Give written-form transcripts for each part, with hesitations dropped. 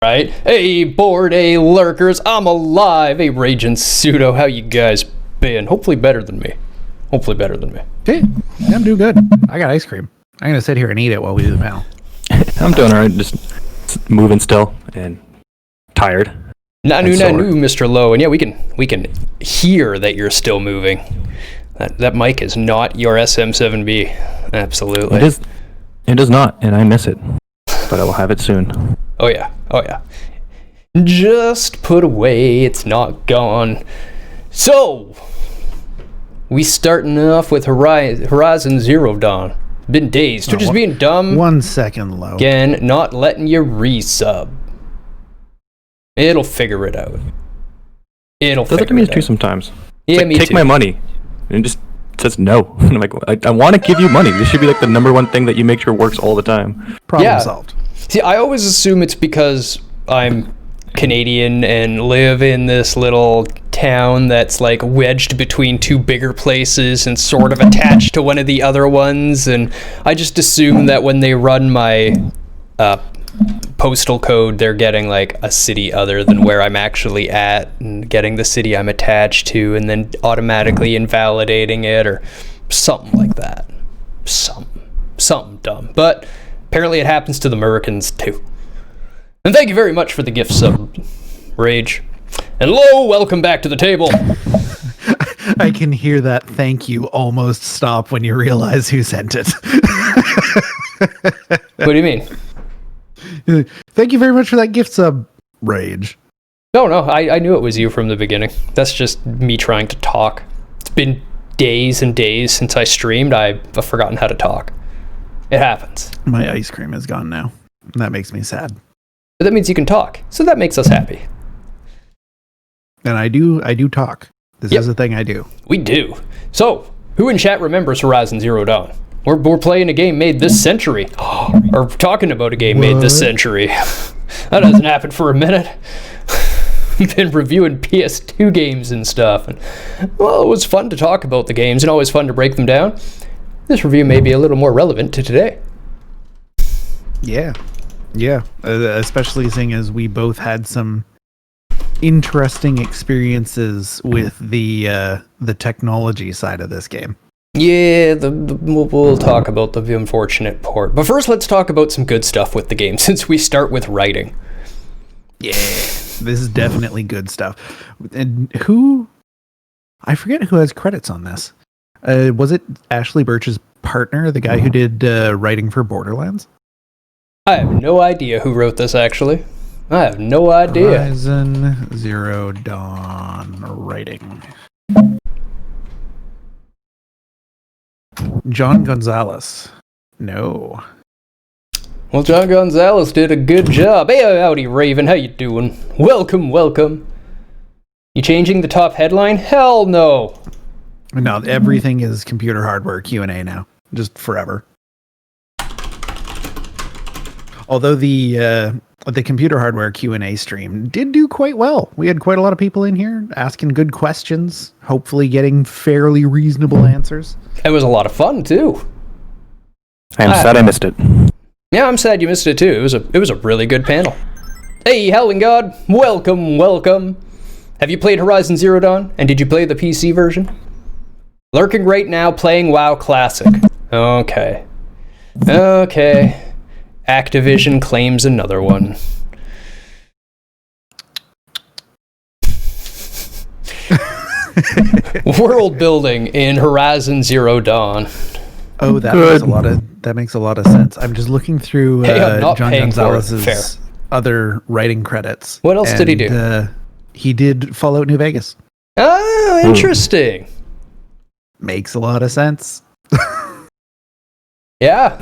Right? Hey, bored, hey, lurkers, I'm alive. Hey, Raging Pseudo, how you guys been? Hopefully better than me. Hey, yeah, I'm doing good. I got ice cream. I'm gonna sit here and eat it while we do the panel. I'm doing alright, just moving still and tired. Nanu, Mr. Lowe, and yeah, we can hear that you're still moving. That mic is not your SM7B. Absolutely. It is not, and I miss it. But I will have it soon. Oh yeah. Just put away, it's not gone. So, we starting off with Horizon Zero Dawn. Been days. Twitch is being dumb. 1 second, Low. Again, not letting you resub. It'll figure it out. Does it to me too sometimes. Yeah, like, me take too. my money. And it just says no. I'm like, I want to give you money. This should be like the number one thing that you make sure works all the time. Problem solved. See, I always assume it's because I'm Canadian and live in this little town that's like wedged between two bigger places and sort of attached to one of the other ones, and I just assume that when they run my postal code, they're getting like a city other than where I'm actually at and getting the city I'm attached to and then automatically invalidating it or something like that. Something dumb. But apparently it happens to the Americans too. And thank you very much for the gift sub, Rage. And Lo, welcome back to the table. I can hear that thank you almost stop when you realize who sent it. What do you mean? Thank you very much for that gift sub, Rage. No, I knew it was you from the beginning. That's just me trying to talk. It's been days and days since I streamed. I've forgotten how to talk. It happens. My ice cream is gone now. And that makes me sad. But that means you can talk, so that makes us happy. And I do talk. This is a thing I do. We do. So, who in chat remembers Horizon Zero Dawn? We're playing a game made this century. Or talking about a game made this century. That hasn't happened for a minute. We've been reviewing PS2 games and stuff. And, well, it was fun to talk about the games and always fun to break them down. This review may be a little more relevant to today. Yeah. Especially seeing as we both had some interesting experiences with the technology side of this game. Yeah, we'll talk about the unfortunate port. But first, let's talk about some good stuff with the game, since we start with writing. Yeah, this is definitely good stuff. And I forget who has credits on this. Was it Ashley Birch's partner, the guy who did writing for Borderlands? I have no idea who wrote this, actually. I have no idea. Horizon Zero Dawn writing. John Gonzalez. No. Well, John Gonzalez did a good job. Hey, howdy, Raven. How you doing? Welcome. You changing the top headline? Hell no. No, everything is computer hardware Q&A now. Just forever. Although the computer hardware Q&A stream did do quite well. We had quite a lot of people in here asking good questions, hopefully getting fairly reasonable answers. It was a lot of fun, too. I am sad I missed it. Yeah, I'm sad you missed it, too. It was a really good panel. Hey, Helen God, welcome. Have you played Horizon Zero Dawn? And did you play the PC version? Lurking right now, playing WoW Classic. Okay. Activision claims another one. World building in Horizon Zero Dawn. Oh, that makes a lot of sense. I'm just looking through John Gonzalez's other writing credits. What else did he do? He did Fallout New Vegas. Oh, interesting. Makes a lot of sense. Yeah.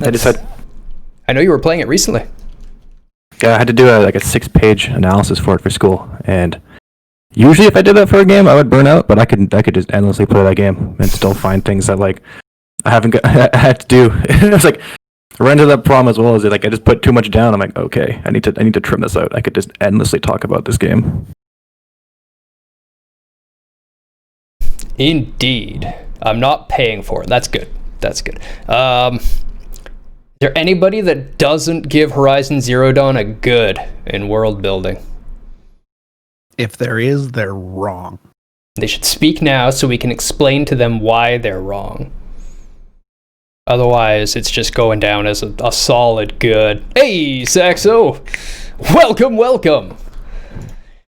I know you were playing it recently. Yeah, I had to do a 6-page analysis for it for school, and usually if I did that for a game, I would burn out. But I could just endlessly play that game and still find things that I had to do. It was I ran into that problem as well as I just put too much down. I'm like, okay, I need to trim this out. I could just endlessly talk about this game. Indeed, I'm not paying for it. That's good. there anybody that doesn't give Horizon Zero Dawn a good in world building? If there is, they're wrong. They should speak now so we can explain to them why they're wrong. Otherwise, it's just going down as a solid good. Hey, Saxo! Welcome!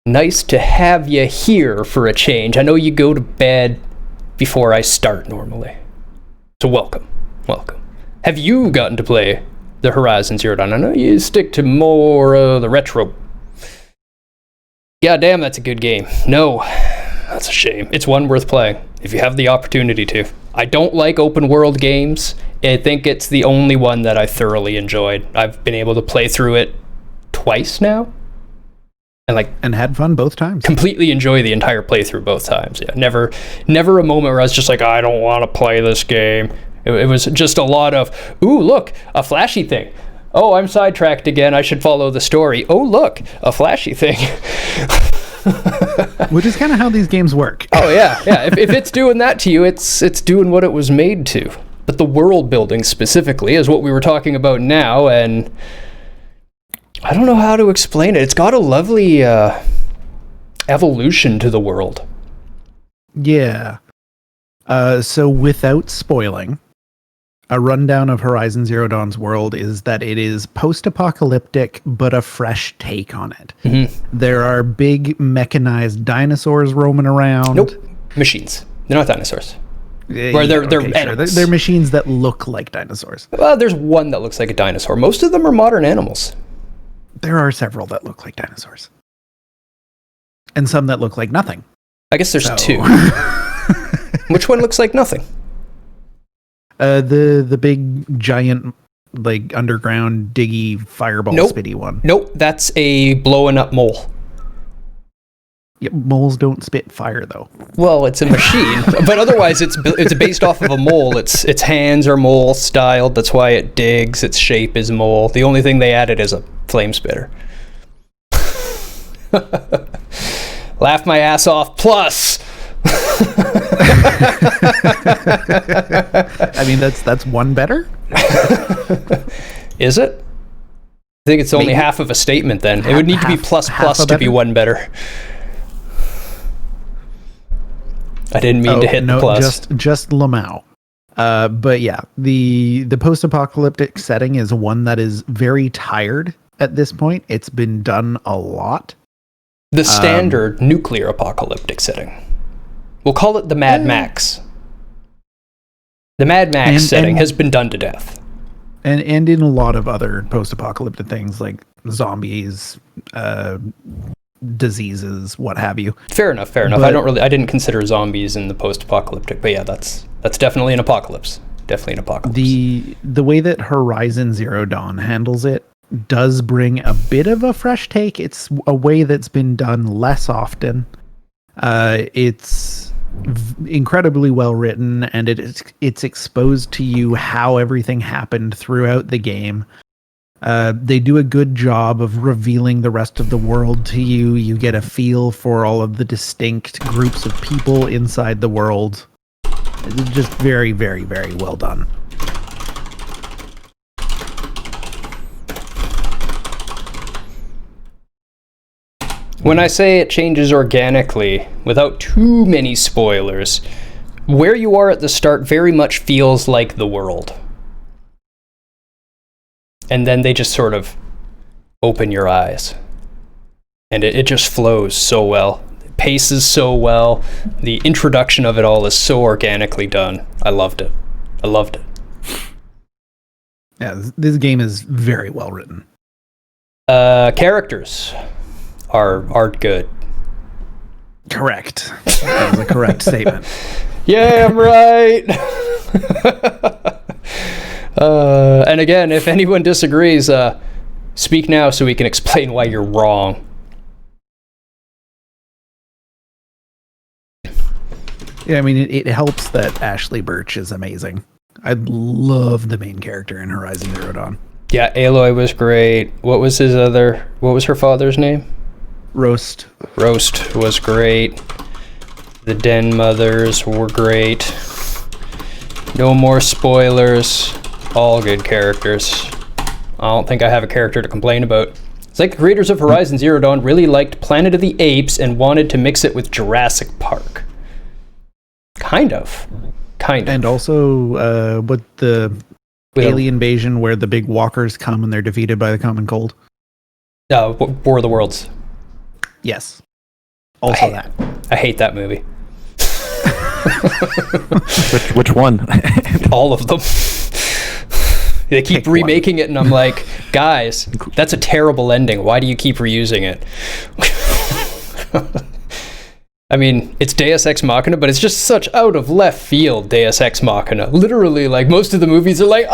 Nice to have you here for a change. I know you go to bed before I start normally. So welcome. Have you gotten to play the Horizon Zero Dawn? I know you stick to more the retro. God damn, that's a good game. No, that's a shame. It's one worth playing if you have the opportunity to. I don't like open world games. I think it's the only one that I thoroughly enjoyed. I've been able to play through it twice now. And had fun both times. Completely enjoy the entire playthrough both times. Yeah, never a moment where I was just like, I don't want to play this game. It was just a lot of, ooh, look, a flashy thing. Oh, I'm sidetracked again. I should follow the story. Oh, look, a flashy thing. Which is kind of how these games work. Oh, yeah. If it's doing that to you, it's doing what it was made to. But the world building specifically is what we were talking about now, and I don't know how to explain it. It's got a lovely evolution to the world. Yeah. So without spoiling, a rundown of Horizon Zero Dawn's world is that it is post-apocalyptic, but a fresh take on it. Mm-hmm. There are big mechanized dinosaurs roaming around. Nope. Machines. They're not dinosaurs. Or they're animals. They're machines that look like dinosaurs. Well, there's one that looks like a dinosaur. Most of them are modern animals. There are several that look like dinosaurs. And some that look like nothing. I guess there's two. Which one looks like nothing? The big giant like underground diggy fireball spitty one. Nope, that's a blowing up mole. Yeah, moles don't spit fire though. Well, it's a machine, but otherwise it's based off of a mole. Its hands are mole styled. That's why it digs. Its shape is mole. The only thing they added is a flame spitter. Laugh my ass off. Plus. I mean, that's one better. Is it? I think it's only half of a statement. Then it would need to be plus to be one better. I didn't mean to hit the plus. Just Lamau. But yeah, the post-apocalyptic setting is one that is very tired at this point. It's been done a lot. The standard nuclear apocalyptic setting. We'll call it the Mad Max. The Mad Max setting has been done to death. And in a lot of other post-apocalyptic things like zombies, diseases, what have you. Fair enough. But I didn't consider zombies in the post-apocalyptic, but yeah, that's definitely an apocalypse. Definitely an apocalypse. The way that Horizon Zero Dawn handles it does bring a bit of a fresh take. It's a way that's been done less often. It's incredibly well written, and it's exposed to you how everything happened throughout the game. They do a good job of revealing the rest of the world to you. You get a feel for all of the distinct groups of people inside the world. It's just very, very, very well done. When I say it changes organically, without too many spoilers, where you are at the start very much feels like the world. And then they just sort of open your eyes. And it just flows so well. It paces so well. The introduction of it all is so organically done. I loved it. Yeah, this game is very well written. Characters are good. Correct. That was a correct statement. Yeah, I'm right. And again, if anyone disagrees, speak now so we can explain why you're wrong. Yeah, I mean, it helps that Ashley Birch is amazing. I love the main character in Horizon Zero Dawn. Yeah, Aloy was great. What was her father's name? Roast was great. The Den Mothers were great. No more spoilers. All good characters. I don't think I have a character to complain about. It's like the creators of Horizon Zero Dawn really liked Planet of the Apes and wanted to mix it with Jurassic Park. Kind of. And also, with the alien invasion where the big walkers come and they're defeated by the common cold. War of the Worlds. Yes. Also that. I hate that movie. Which one? All of them. They keep remaking it, and I'm like, guys, that's a terrible ending. Why do you keep reusing it? I mean, it's Deus Ex Machina, but it's just such out of left field Deus Ex Machina. Literally, like, most of the movies are like,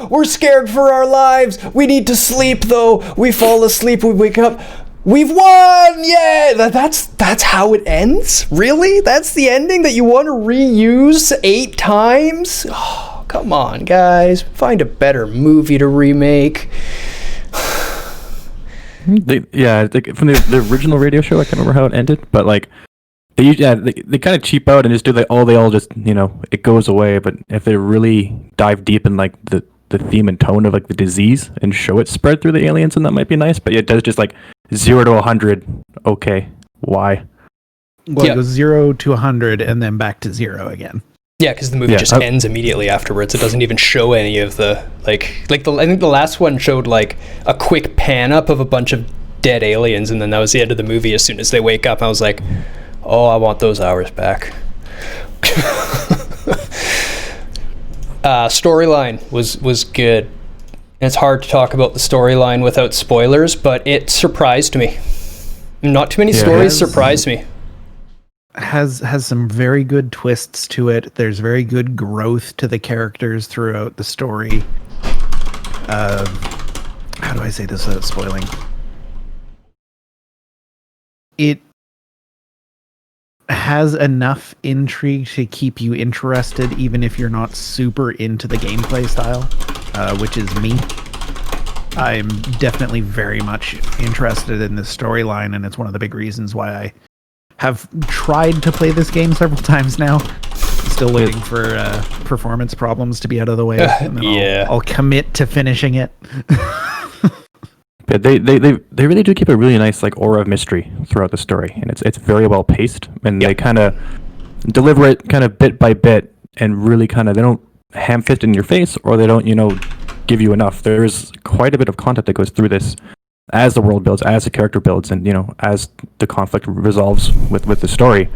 we're scared for our lives. We need to sleep, though. We fall asleep, we wake up. We've won! Yeah! That's how it ends? Really? That's the ending that you want to reuse 8 times? Oh, come on, guys. Find a better movie to remake. From the original radio show, I can't remember how it ended, but like, they kind of cheap out and just do they all just, it goes away. But if they really dive deep in like the theme and tone of like the disease and show it spread through the aliens, and that might be nice. But it does just like 0 to 100. Okay, why? Well, it goes 0 to 100 and then back to 0 again. Yeah, because the movie just ends immediately afterwards. It doesn't even show any of the I think the last one showed like a quick pan up of a bunch of dead aliens, and then that was the end of the movie. As soon as they wake up, I was like, oh, I want those hours back. Storyline was good. And it's hard to talk about the storyline without spoilers, but it surprised me. Not too many stories surprised me. Has some very good twists to it. There's very good growth to the characters throughout the story. How do I say this without spoiling? It has enough intrigue to keep you interested, even if you're not super into the gameplay style, which is me. I'm definitely very much interested in this storyline, and it's one of the big reasons why I have tried to play this game several times now. Still waiting for performance problems to be out of the way, and then I'll commit to finishing it. Yeah, they really do keep a really nice like aura of mystery throughout the story, and it's very well paced, and they kind of deliver it kind of bit by bit, and really kind of they don't ham fist in your face, or they don't give you enough. There's quite a bit of content that goes through this as the world builds, as the character builds, and as the conflict resolves with the story.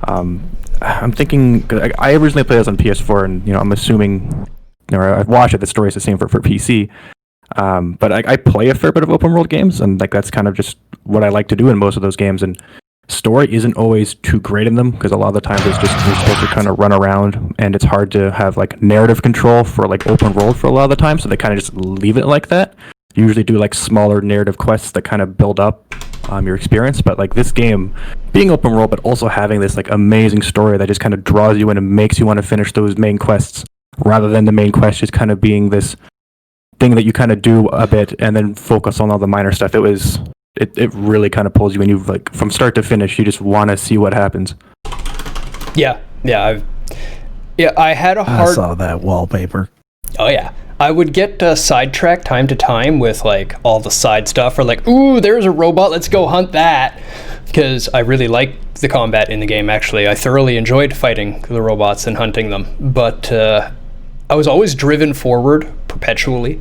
I'm thinking I originally played this on PS4, and I'm assuming I've watched it. The story is the same for PC. But I play a fair bit of open world games, and like that's kind of just what I like to do in most of those games. And story isn't always too great in them, because a lot of the times it's just you're supposed to kind of run around, and it's hard to have like narrative control for like open world for a lot of the time. So they kind of just leave it like that. You usually do like smaller narrative quests that kind of build up your experience. But like this game being open world, but also having this like amazing story that just kind of draws you in and makes you want to finish those main quests, rather than the main quest just kind of being this thing that you kind of do a bit and then focus on all the minor stuff. It really kind of pulls you in. You like from start to finish, you just want to see what happens. I had a hard. I saw that wallpaper. Oh yeah, I would get sidetracked time to time with like all the side stuff, or like, ooh, there's a robot, let's go hunt that, because I really like the combat in the game. Actually, I thoroughly enjoyed fighting the robots and hunting them, but I was always driven forward perpetually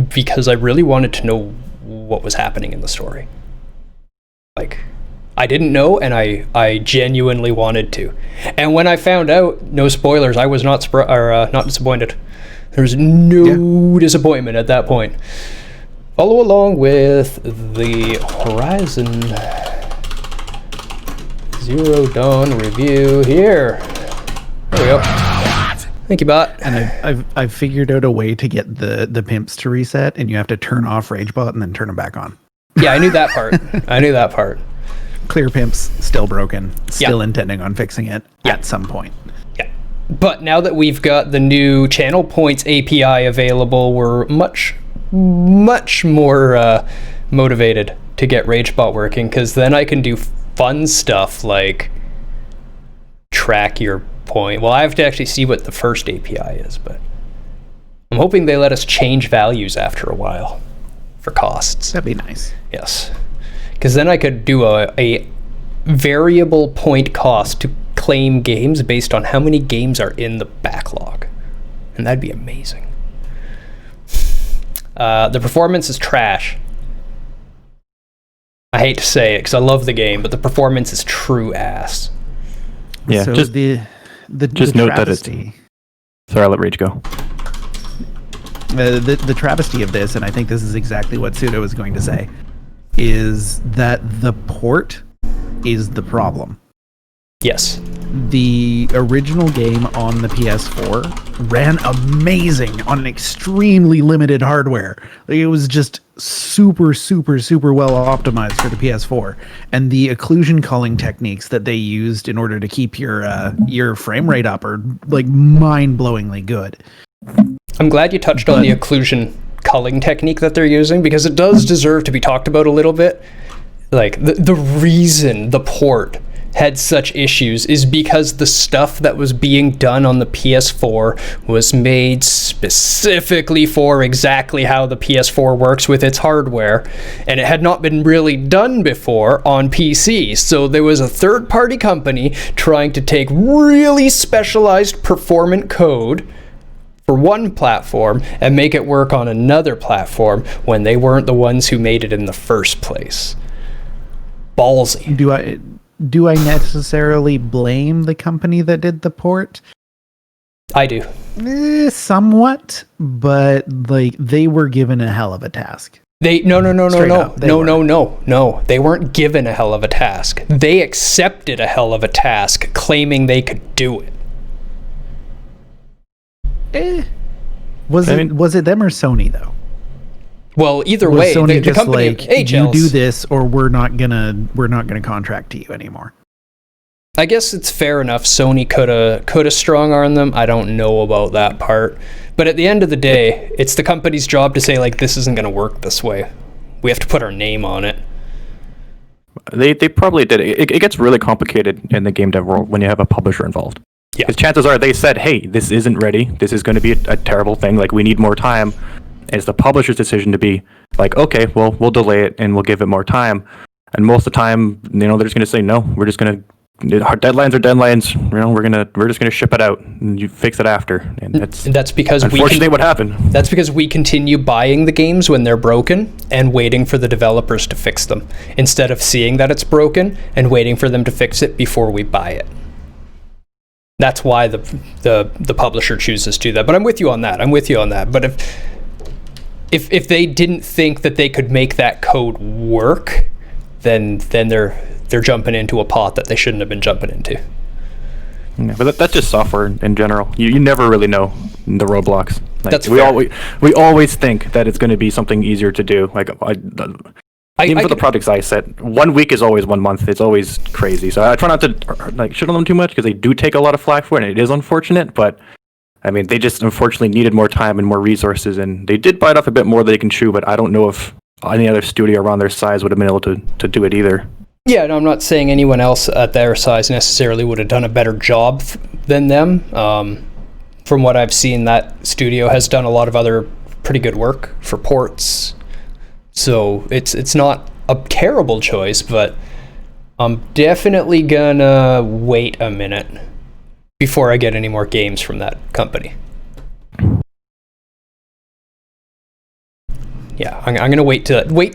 because I really wanted to know what was happening in the story. Like, I didn't know, and I genuinely wanted to. And when I found out, no spoilers, I was not disappointed. There was no disappointment at that point. Follow along with the Horizon Zero Dawn review here. There we go. Thank you, bot. And I've figured out a way to get the pimps to reset, and you have to turn off RageBot and then turn them back on. Yeah, I knew that part. Clear pimps, still broken. Still intending on fixing it at some point. Yeah. But now that we've got the new Channel Points API available, we're much more motivated to get RageBot working, because then I can do fun stuff like track your point. Well, I have to actually see what the first API is, but I'm hoping they let us change values after a while for costs. That'd be nice. Yes. Because then I could do a variable point cost to claim games based on how many games are in the backlog. And that'd be amazing. The performance is trash. I hate to say it because I love the game, but the performance is true ass. Yeah, So just the note that it's... travesty, Sorry, I'll let Rage go. the travesty of this, and I think this is exactly what Pseudo is going to say, is that the port is the problem. Yes. The original game on the PS4 ran amazing on an extremely limited hardware. Like, it was just super, super, super well optimized for the PS4. And the occlusion culling techniques that they used in order to keep your frame rate up are like mind-blowingly good. I'm glad you touched on the occlusion culling technique that they're using, because it does deserve to be talked about a little bit. Like, the reason the port had such issues is because the stuff that was being done on the PS4 was made specifically for exactly how the PS4 works with its hardware, and it had not been really done before on PC. So there was a third-party company trying to take really specialized performant code for one platform and make it work on another platform when they weren't the ones who made it in the first place. Ballsy. Do I necessarily blame the company that did the port? I do. Somewhat, but like, they were given a hell of a task. No. Straight up, they were. No. They weren't given a hell of a task. They accepted a hell of a task, claiming they could do it. Was it them or Sony though? Well, either Was way, Sony the just company, like, HLs, you do this, or we're not gonna contract to you anymore? I guess it's fair enough. Sony could have strong-armed them. I don't know about that part. But at the end of the day, it's the company's job to say, like, this isn't going to work this way. We have to put our name on it. They probably did. It gets really complicated in the game dev world when you have a publisher involved. Yeah. Because chances are they said, hey, this isn't ready. This is going to be a terrible thing. Like, we need more time. And it's the publisher's decision to be like, okay, well, we'll delay it and we'll give it more time. And most of the time, they're just going to say, no, we're just going to, our deadlines are deadlines. We're just going to ship it out and you fix it after. And that's because unfortunately what happened. That's because we continue buying the games when they're broken and waiting for the developers to fix them, instead of seeing that it's broken and waiting for them to fix it before we buy it. That's why the publisher chooses to do that. But I'm with you on that. But if they didn't think that they could make that code work, then they're jumping into a pot that they shouldn't have been jumping into. Yeah, but that's just software in general. You never really know the roadblocks. Like, That's we fair. we always think that it's going to be something easier to do. Like even for the projects I set, 1 week is always 1 month. It's always crazy. So I try not to shit on them too much, because they do take a lot of flack for it, and it is unfortunate. But I mean, they just unfortunately needed more time and more resources, and they did bite off a bit more than they can chew. But I don't know if any other studio around their size would have been able to do it either. Yeah, no, I'm not saying anyone else at their size necessarily would have done a better job than them. From what I've seen, that studio has done a lot of other pretty good work for ports. So it's not a terrible choice, but I'm definitely gonna wait a minute before I get any more games from that company. Yeah, I'm going to wait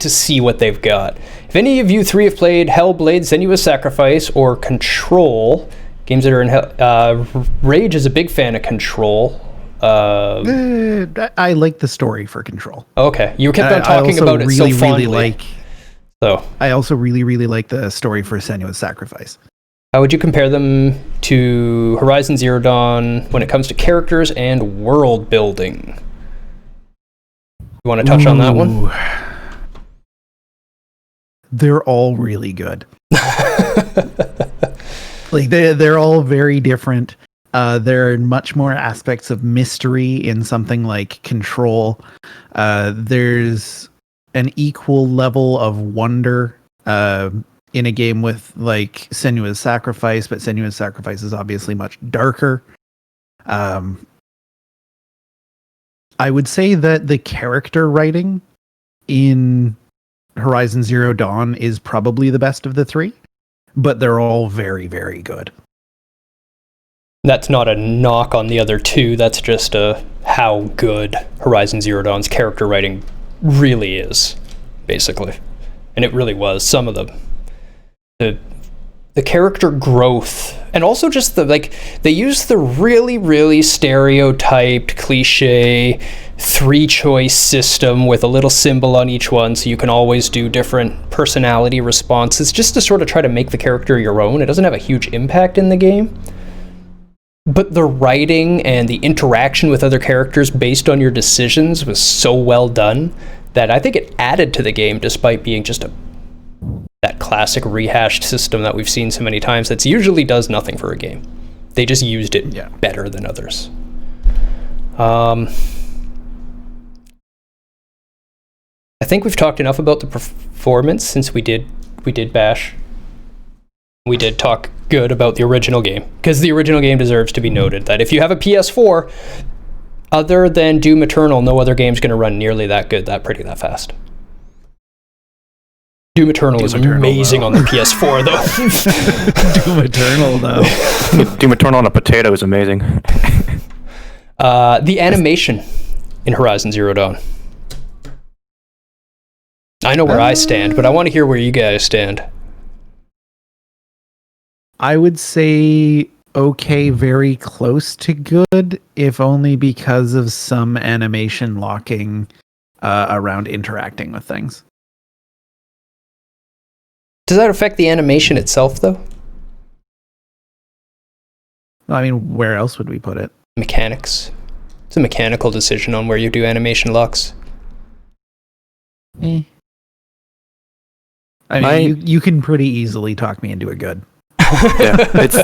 to see what they've got. If any of you three have played Hellblade: Senua's Sacrifice or Control, games that are in Rage is a big fan of Control. I like the story for Control. Okay, you kept on talking about it so fondly. I also really like the story for Senua's Sacrifice. How would you compare them to Horizon Zero Dawn when it comes to characters and world building? You want to touch on that one? They're all really good. Like they're all very different. There are much more aspects of mystery in something like Control. There's an equal level of wonder in a game with like Senua's Sacrifice, but Senua's Sacrifice is obviously much darker. I would say that the character writing in Horizon Zero Dawn is probably the best of the three, but they're all very, very good. That's not a knock on the other two. That's just how good Horizon Zero Dawn's character writing really is, basically. And it really was. Some of the character growth, and also just they use the really, really stereotyped, cliche 3-choice system with a little symbol on each one, so you can always do different personality responses, just to sort of try to make the character your own. It doesn't have a huge impact in the game, but the writing and the interaction with other characters based on your decisions was so well done that I think it added to the game, despite being just that classic rehashed system that we've seen so many times that usually does nothing for a game. They just used it better than others. I think we've talked enough about the performance since we did Bash. We did talk good about the original game, because the original game deserves to be noted that if you have a PS4, other than Doom Eternal, no other game's going to run nearly that good, that pretty, that fast. Doom Eternal is amazing on the PS4, though. Doom Eternal, though. Doom Eternal on a potato is amazing. The animation in Horizon Zero Dawn. I know where I stand, but I want to hear where you guys stand. I would say okay, very close to good, if only because of some animation locking around interacting with things. Does that affect the animation itself, though? I mean, where else would we put it? Mechanics. It's a mechanical decision on where you do animation locks. I mean, you can pretty easily talk me into a good. Yeah, it's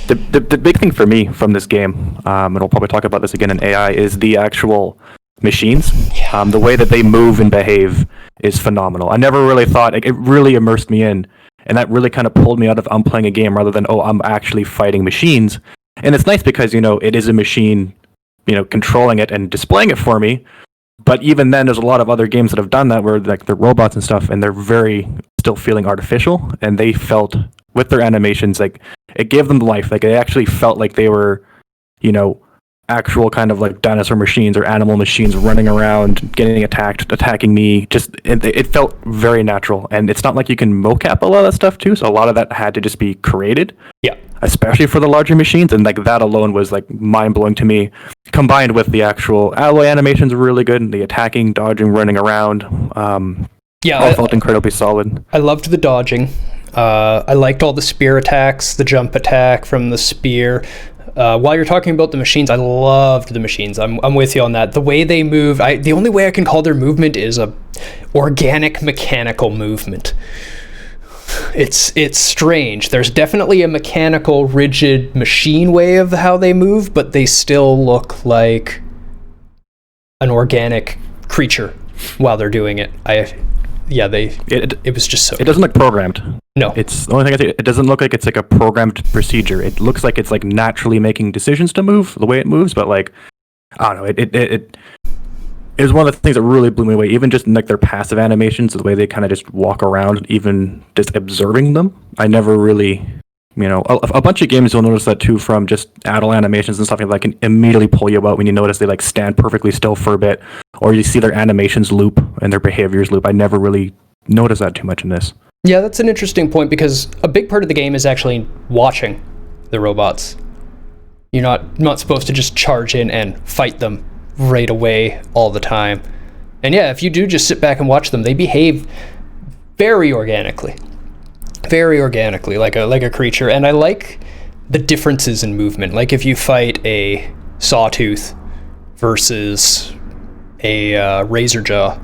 the big thing for me from this game, and we'll probably talk about this again in AI, is the actual machines. The way that they move and behave is phenomenal. I never really thought, it really immersed me in, and that really kind of pulled me out of I'm playing a game rather than I'm actually fighting machines. And it's nice because it is a machine, controlling it and displaying it for me. But even then, there's a lot of other games that have done that where they're robots and stuff, and they're very still feeling artificial, and they felt with their animations, it gave them life. They actually felt like they were, actual kind of dinosaur machines or animal machines running around, getting attacked, attacking me. Just it felt very natural, and it's not like you can mocap a lot of that stuff too. So a lot of that had to just be created. Yeah. Especially for the larger machines, and that alone was mind blowing to me. Combined with the actual alloy animations were really good, and the attacking, dodging, running around. I felt incredibly solid. I loved the dodging. I liked all the spear attacks, the jump attack from the spear. While you're talking about the machines, I loved the machines. I'm with you on that. The way they move, the only way I can call their movement is a organic mechanical movement. It's strange. There's definitely a mechanical, rigid machine way of how they move, but they still look like an organic creature while they're doing it. It was just so. It doesn't look programmed. No, it's the only thing I say. It doesn't look like it's a programmed procedure. It looks like it's naturally making decisions to move the way it moves. But I don't know. It was one of the things that really blew me away. Even just their passive animations, the way they kind of just walk around, even just observing them. I never really, a bunch of games you'll notice that too, from just idle animations and stuff like that, can immediately pull you out when you notice they stand perfectly still for a bit, or you see their animations loop and their behaviors loop. I never really noticed that too much in this. Yeah, that's an interesting point, because a big part of the game is actually watching the robots. You're not supposed to just charge in and fight them right away all the time. And yeah, if you do just sit back and watch them, they behave very organically, like a creature. And I like the differences in movement. Like if you fight a sawtooth versus a razor jaw,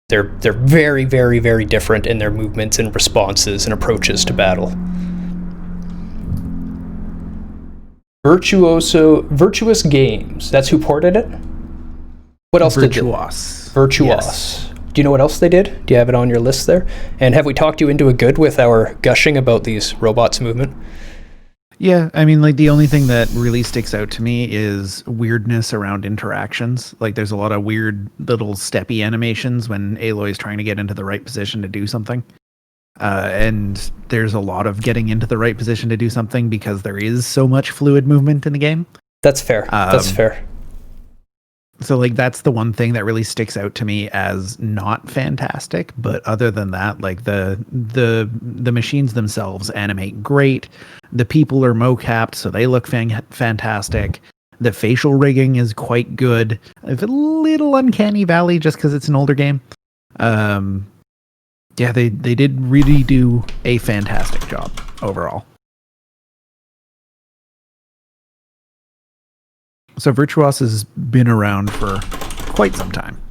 they're very, very, very different in their movements and responses and approaches to battle. Virtuous Games. That's who ported it? What else did they? Virtuos. Yes. Do you know what else they did? Do you have it on your list there? And have we talked you into a good with our gushing about these robots' movement? Yeah, I mean, like the only thing that really sticks out to me is weirdness around interactions. Like there's a lot of weird little steppy animations when Aloy's trying to get into the right position to do something. And there's a lot of getting into the right position to do something because there is so much fluid movement in the game. That's fair. That's fair. So like that's the one thing that really sticks out to me as not fantastic, but other than that, like the machines themselves animate great. The people are mocapped, so they look fantastic. The facial rigging is quite good. It's a little uncanny valley just because it's an older game. Yeah, they did really do a fantastic job overall. So Virtuos has been around for quite some time.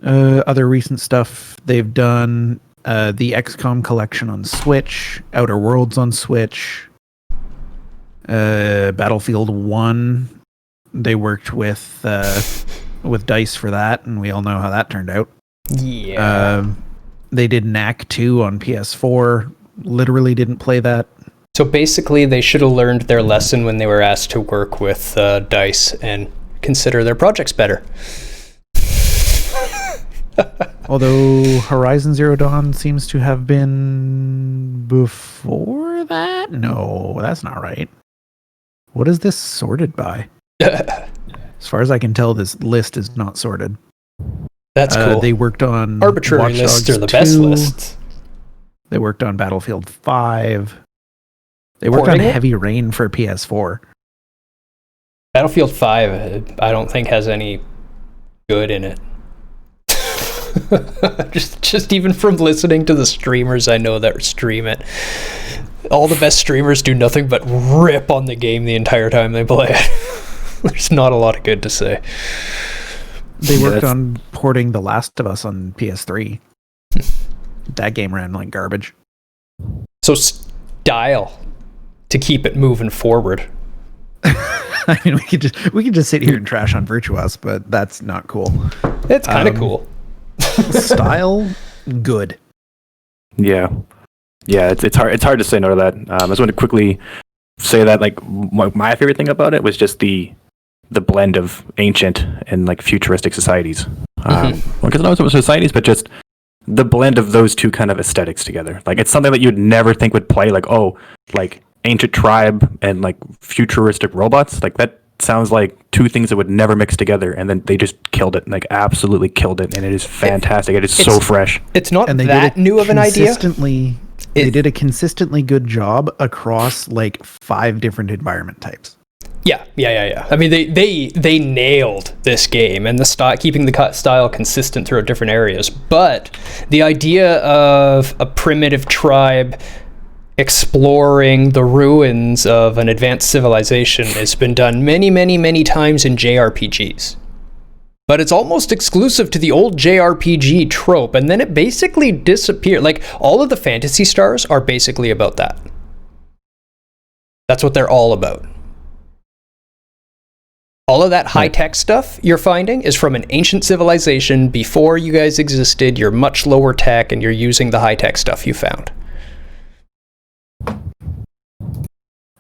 Other recent stuff they've done, the XCOM collection on Switch, Outer Worlds on Switch, Battlefield 1. They worked with DICE for that, and we all know how that turned out. Yeah. They did Knack 2 on PS4. Literally didn't play that. So basically, they should have learned their lesson when they were asked to work with DICE and consider their projects better. Although Horizon Zero Dawn seems to have been before that? No, that's not right. What is this sorted by? As far as I can tell, this list is not sorted. That's cool. They worked on arbitrary Watch lists Dogs are the 2. best lists. They worked on Battlefield 5. They worked on Heavy Rain for PS4. Battlefield 5, I don't think has any good in it. just even from listening to the streamers I know that stream it, all the best streamers do nothing but rip on the game the entire time they play it. There's not a lot of good to say. They worked on porting The Last of Us on PS3. That game ran like garbage. So style to keep it moving forward. I mean, we could just sit here and trash on Virtuos, but that's not cool. It's kind of cool. Style, good. Yeah, it's hard to say no to that. I just want to quickly say that like my favorite thing about it was just the blend of ancient and like futuristic societies. Because not so much societies, but just the blend of those two kind of aesthetics together. Like it's something that you'd never think would play. Like like ancient tribe and like futuristic robots. Like that sounds like two things that would never mix together, and then they just killed it. Like absolutely killed it, and it is fantastic. It is so fresh. It's not that new of an idea. They did a consistently good job across like 5 different environment types. Yeah. I mean, they nailed this game and keeping the style consistent throughout different areas. But the idea of a primitive tribe exploring the ruins of an advanced civilization has been done many, many, many times in JRPGs. But it's almost exclusive to the old JRPG trope, and then it basically disappeared. Like, all of the Phantasy Stars are basically about that. That's what they're all about. All of that high-tech stuff you're finding is from an ancient civilization before you guys existed. You're much lower tech, and you're using the high-tech stuff you found.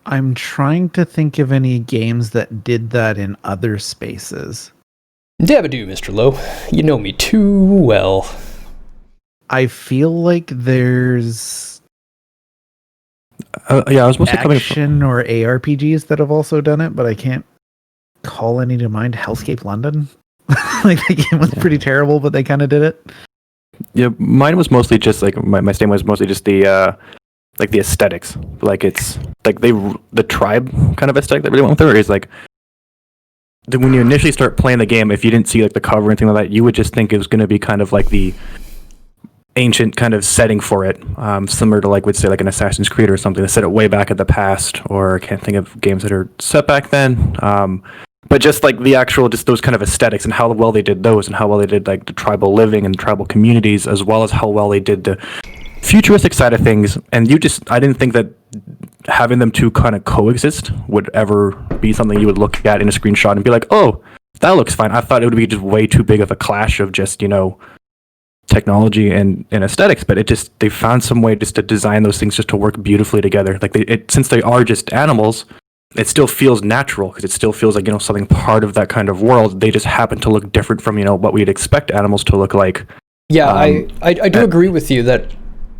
I'm trying to think of any games that did that in other spaces. Dabadoo, Mr. Lowe. You know me too well. I feel like there's I was mostly action or ARPGs that have also done it, but I can't call any to mind. Hellscape London? Like the game was pretty terrible, but they kind of did it. Yeah, mine was mostly just like my stain was mostly just the like the aesthetics. Like it's like the tribe kind of aesthetic that really went with it is like when you initially start playing the game, if you didn't see like the cover or anything like that, you would just think it was going to be kind of like the ancient kind of setting for it, similar to like, would say like an Assassin's Creed or something that set it way back in the past, or I can't think of games that are set back then. But just like the actual, just those kind of aesthetics and how well they did those, and how well they did like the tribal living and tribal communities, as well as how well they did the futuristic side of things. And I didn't think that having them two kind of coexist would ever be something you would look at in a screenshot and be like, oh, that looks fine. I thought it would be just way too big of a clash of just, technology and aesthetics, but they found some way just to design those things just to work beautifully together. Like since they are just animals, it still feels natural because it still feels like, something part of that kind of world. They just happen to look different from, what we'd expect animals to look like. Yeah, I do agree with you that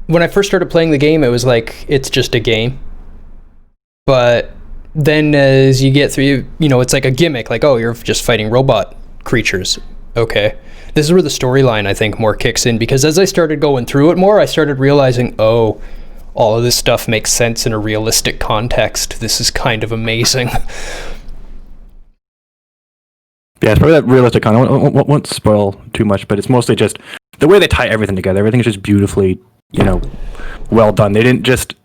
when I first started playing the game, it was like, it's just a game. But then as you get through, it's like a gimmick, like, oh, you're just fighting robot creatures. Okay. This is where the storyline, I think, more kicks in, because as I started going through it more, I started realizing, oh, all of this stuff makes sense in a realistic context. This is kind of amazing. Yeah, it's probably that realistic content. I won't spoil too much, but it's mostly just the way they tie everything together. Everything's just beautifully, well done. They didn't just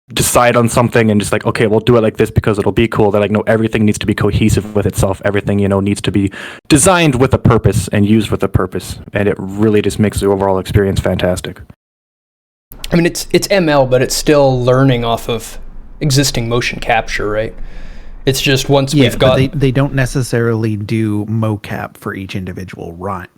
decide on something and just like, okay, we'll do it like this because it'll be cool. They're like, no, everything needs to be cohesive with itself. Everything, needs to be designed with a purpose and used with a purpose. And it really just makes the overall experience fantastic. I mean, it's ML, but it's still learning off of existing motion capture, right? It's just once we've got... They don't necessarily do mocap for each individual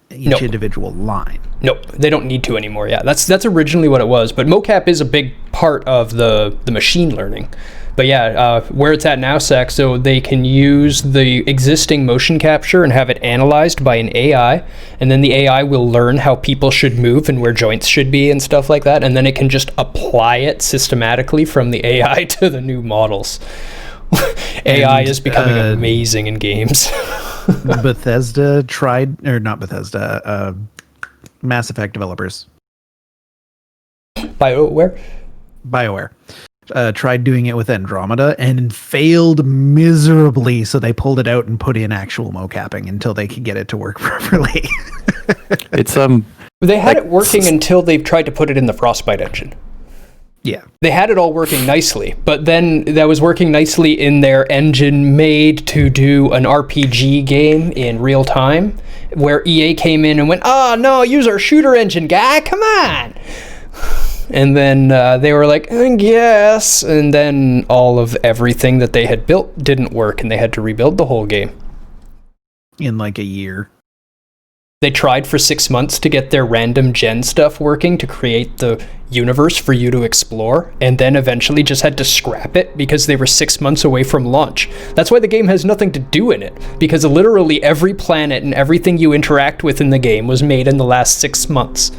individual line. Nope, they don't need to anymore. Yeah, that's originally what it was. But mocap is a big part of the machine learning. But yeah, where it's at now, Zach, so they can use the existing motion capture and have it analyzed by an AI, and then the AI will learn how people should move and where joints should be and stuff like that, and then it can just apply it systematically from the AI to the new models. AI is becoming amazing in games. Bethesda tried, or not Bethesda, Mass Effect developers. BioWare? BioWare. Tried doing it with Andromeda and failed miserably, so they pulled it out and put in actual mocapping until they could get it to work properly. It's they had it working until they tried to put it in the Frostbite engine. Yeah. They had it all working nicely, but then that was working nicely in their engine made to do an RPG game in real time, where EA came in and went, oh no, use our shooter engine, guy, come on! And then they were like, I guess. And then all of everything that they had built didn't work, and they had to rebuild the whole game. In like a year. They tried for 6 months to get their random gen stuff working to create the universe for you to explore, and then eventually just had to scrap it because they were 6 months away from launch. That's why the game has nothing to do in it, because literally every planet and everything you interact with in the game was made in the last 6 months.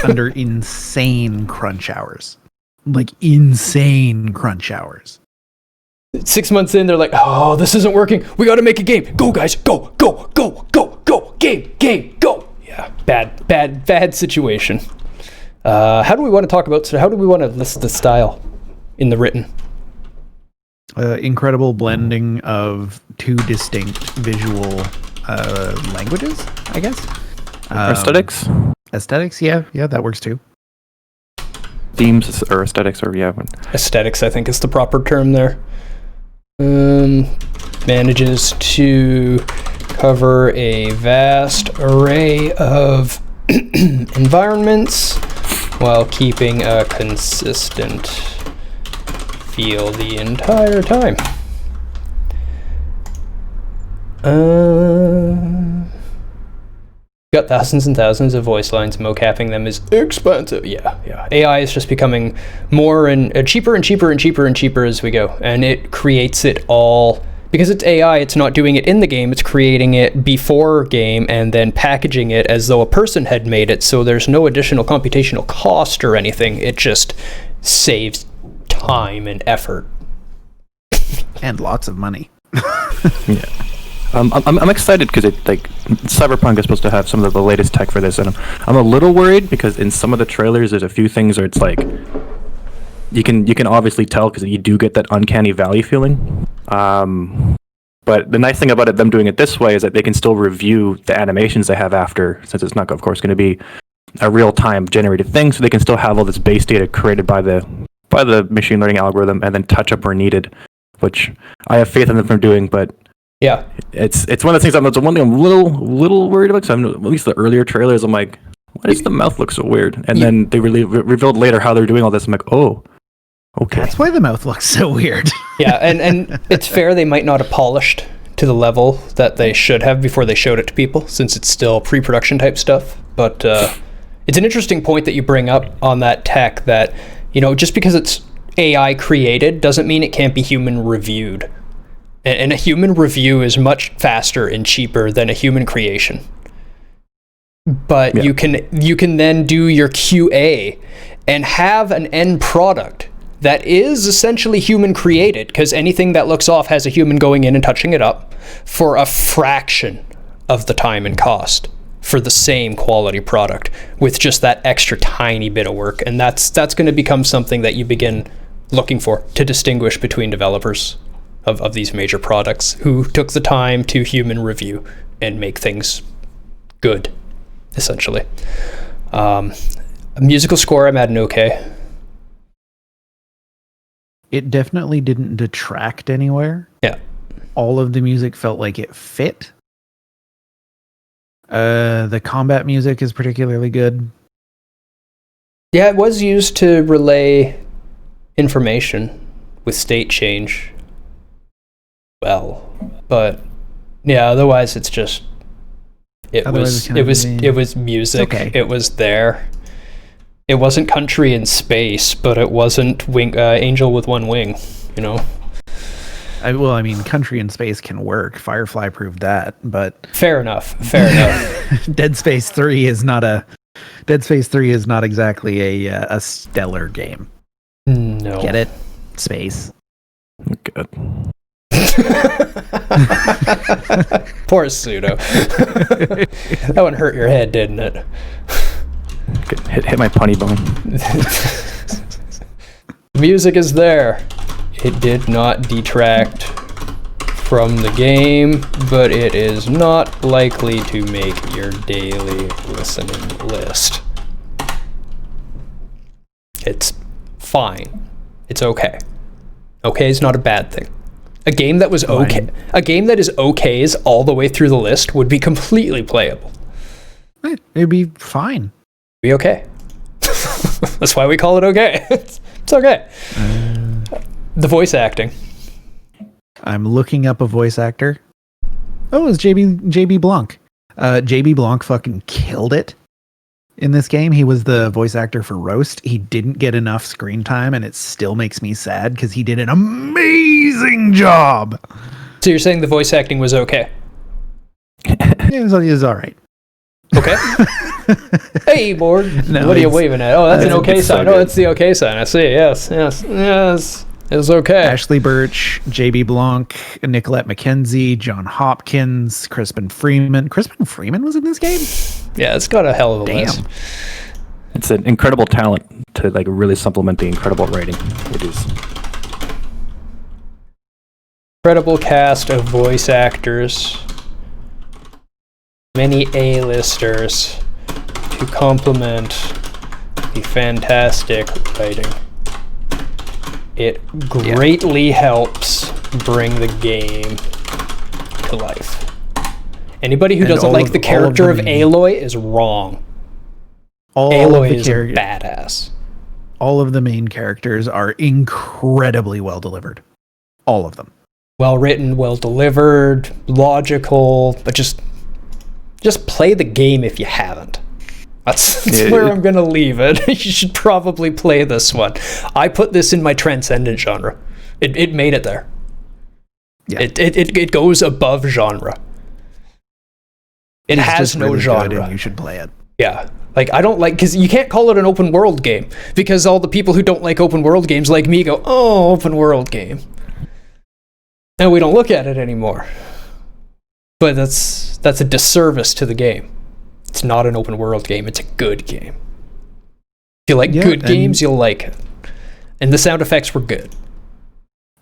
Under insane crunch hours. Like insane crunch hours. 6 months in, they're like, oh, this isn't working. We got to make a game. Go, guys. Go, go, go, go, go. Game, go. Yeah, bad situation. How do we want to talk about, how do we want to list the style in the written? Incredible blending of two distinct visual languages, I guess. Aesthetics? Aesthetics, yeah, that works too. Themes or aesthetics, or yeah. Aesthetics, I think, is the proper term there. Manages to cover a vast array of environments while keeping a consistent feel the entire time. Got thousands and thousands of voice lines. Mocapping them is expensive. Yeah. AI is just becoming more and cheaper and cheaper and cheaper and cheaper as we go. And it creates it all. Because it's AI, it's not doing it in the game. It's creating it before game and then packaging it as though a person had made it. So there's no additional computational cost or anything. It just saves time and effort. And lots of money. Yeah. I'm excited because Cyberpunk is supposed to have some of the latest tech for this, and I'm a little worried because in some of the trailers there's a few things where it's like you can obviously tell because you do get that uncanny valley feeling. But the nice thing about them doing it this way is that they can still review the animations they have after, since it's not of course going to be a real-time generated thing, so they can still have all this base data created by the machine learning algorithm and then touch up where needed, which I have faith in them from doing, but. Yeah, it's one of the things. It's one thing I'm a little worried about. Because at least the earlier trailers, I'm like, why does the mouth look so weird? And then they revealed later how they're doing all this. I'm like, oh, okay. That's why the mouth looks so weird. Yeah, and it's fair they might not have polished to the level that they should have before they showed it to people, since it's still pre-production type stuff. But It's an interesting point that you bring up on that tech that, just because it's AI created doesn't mean it can't be human reviewed. And a human review is much faster and cheaper than a human creation. But you can then do your QA and have an end product that is essentially human created, because anything that looks off has a human going in and touching it up for a fraction of the time and cost for the same quality product with just that extra tiny bit of work. And that's going to become something that you begin looking for to distinguish between developers of these major products who took the time to human review and make things good, essentially. A musical score, I'm at an okay. It definitely didn't detract anywhere. Yeah. All of the music felt like it fit. The combat music is particularly good. Yeah, it was used to relay information with state change. Well, but yeah, otherwise it's just it was music. Okay. It was there. It wasn't Country in Space, but it wasn't Angel with One Wing, Country in Space can work. Firefly proved that, but fair enough. Dead Space 3 is not exactly a stellar game. No. Get it? Space. Good. Poor Pseudo. That one hurt your head, didn't it? Hit my punny bone. Music is there. It did not detract from the game, but it is not likely to make your daily listening list. It's fine. It's okay. Okay is not a bad thing. A game that was okay, a game that is okays all the way through the list would be completely playable. It'd be fine. Be okay. That's why we call it okay. It's okay. The voice acting. I'm looking up a voice actor. Oh, it's JB Blanc. JB Blanc fucking killed it in this game. He was the voice actor for Roast. He didn't get enough screen time, and it still makes me sad because he did an amazing job. So you're saying the voice acting was okay? It was all right. Okay. Hey, board. No, what are you waving at? Oh, that's an okay sign. So that's the okay sign. I see. Yes. It's okay. Ashley Birch, JB Blanc, Nicolette McKenzie, John Hopkins, Crispin Freeman. Crispin Freeman was in this game? Yeah, it's got a hell of a list. It's an incredible talent to really supplement the incredible writing. It is. Incredible cast of voice actors. Many A-listers to complement the fantastic writing. It greatly helps bring the game to life. Anybody who doesn't like the character of Aloy is wrong. Aloy is a badass. All of the main characters are incredibly well delivered. All of them. Well written, well delivered, logical, but just play the game if you haven't. That's where I'm going to leave it. You should probably play this one. I put this in my transcendent genre. It made it there. Yeah. It goes above genre. It has no really genre. And you should play it. Yeah. I don't because you can't call it an open world game because all the people who don't like open world games like me go, oh, open world game. And we don't look at it anymore. But that's a disservice to the game. It's not an open world game. It's a good game. If you like good games, you'll like it. And the sound effects were good.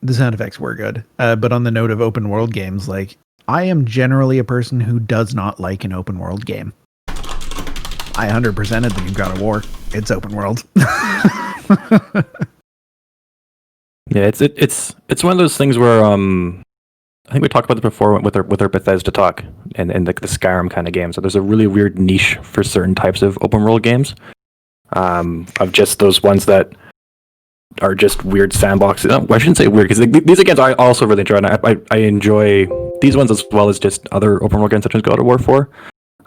The sound effects were good. But on the note of open world games, I am generally a person who does not like an open world game. I 100%ed the God of War. It's open world. Yeah, it's one of those things where I think we talked about it before with our Bethesda talk and the Skyrim kind of game. So there's a really weird niche for certain types of open world games, of just those ones that are just weird sandboxes. No, I shouldn't say weird because these games I also really enjoy. And I enjoy these ones as well as just other open world games such as God of War 4.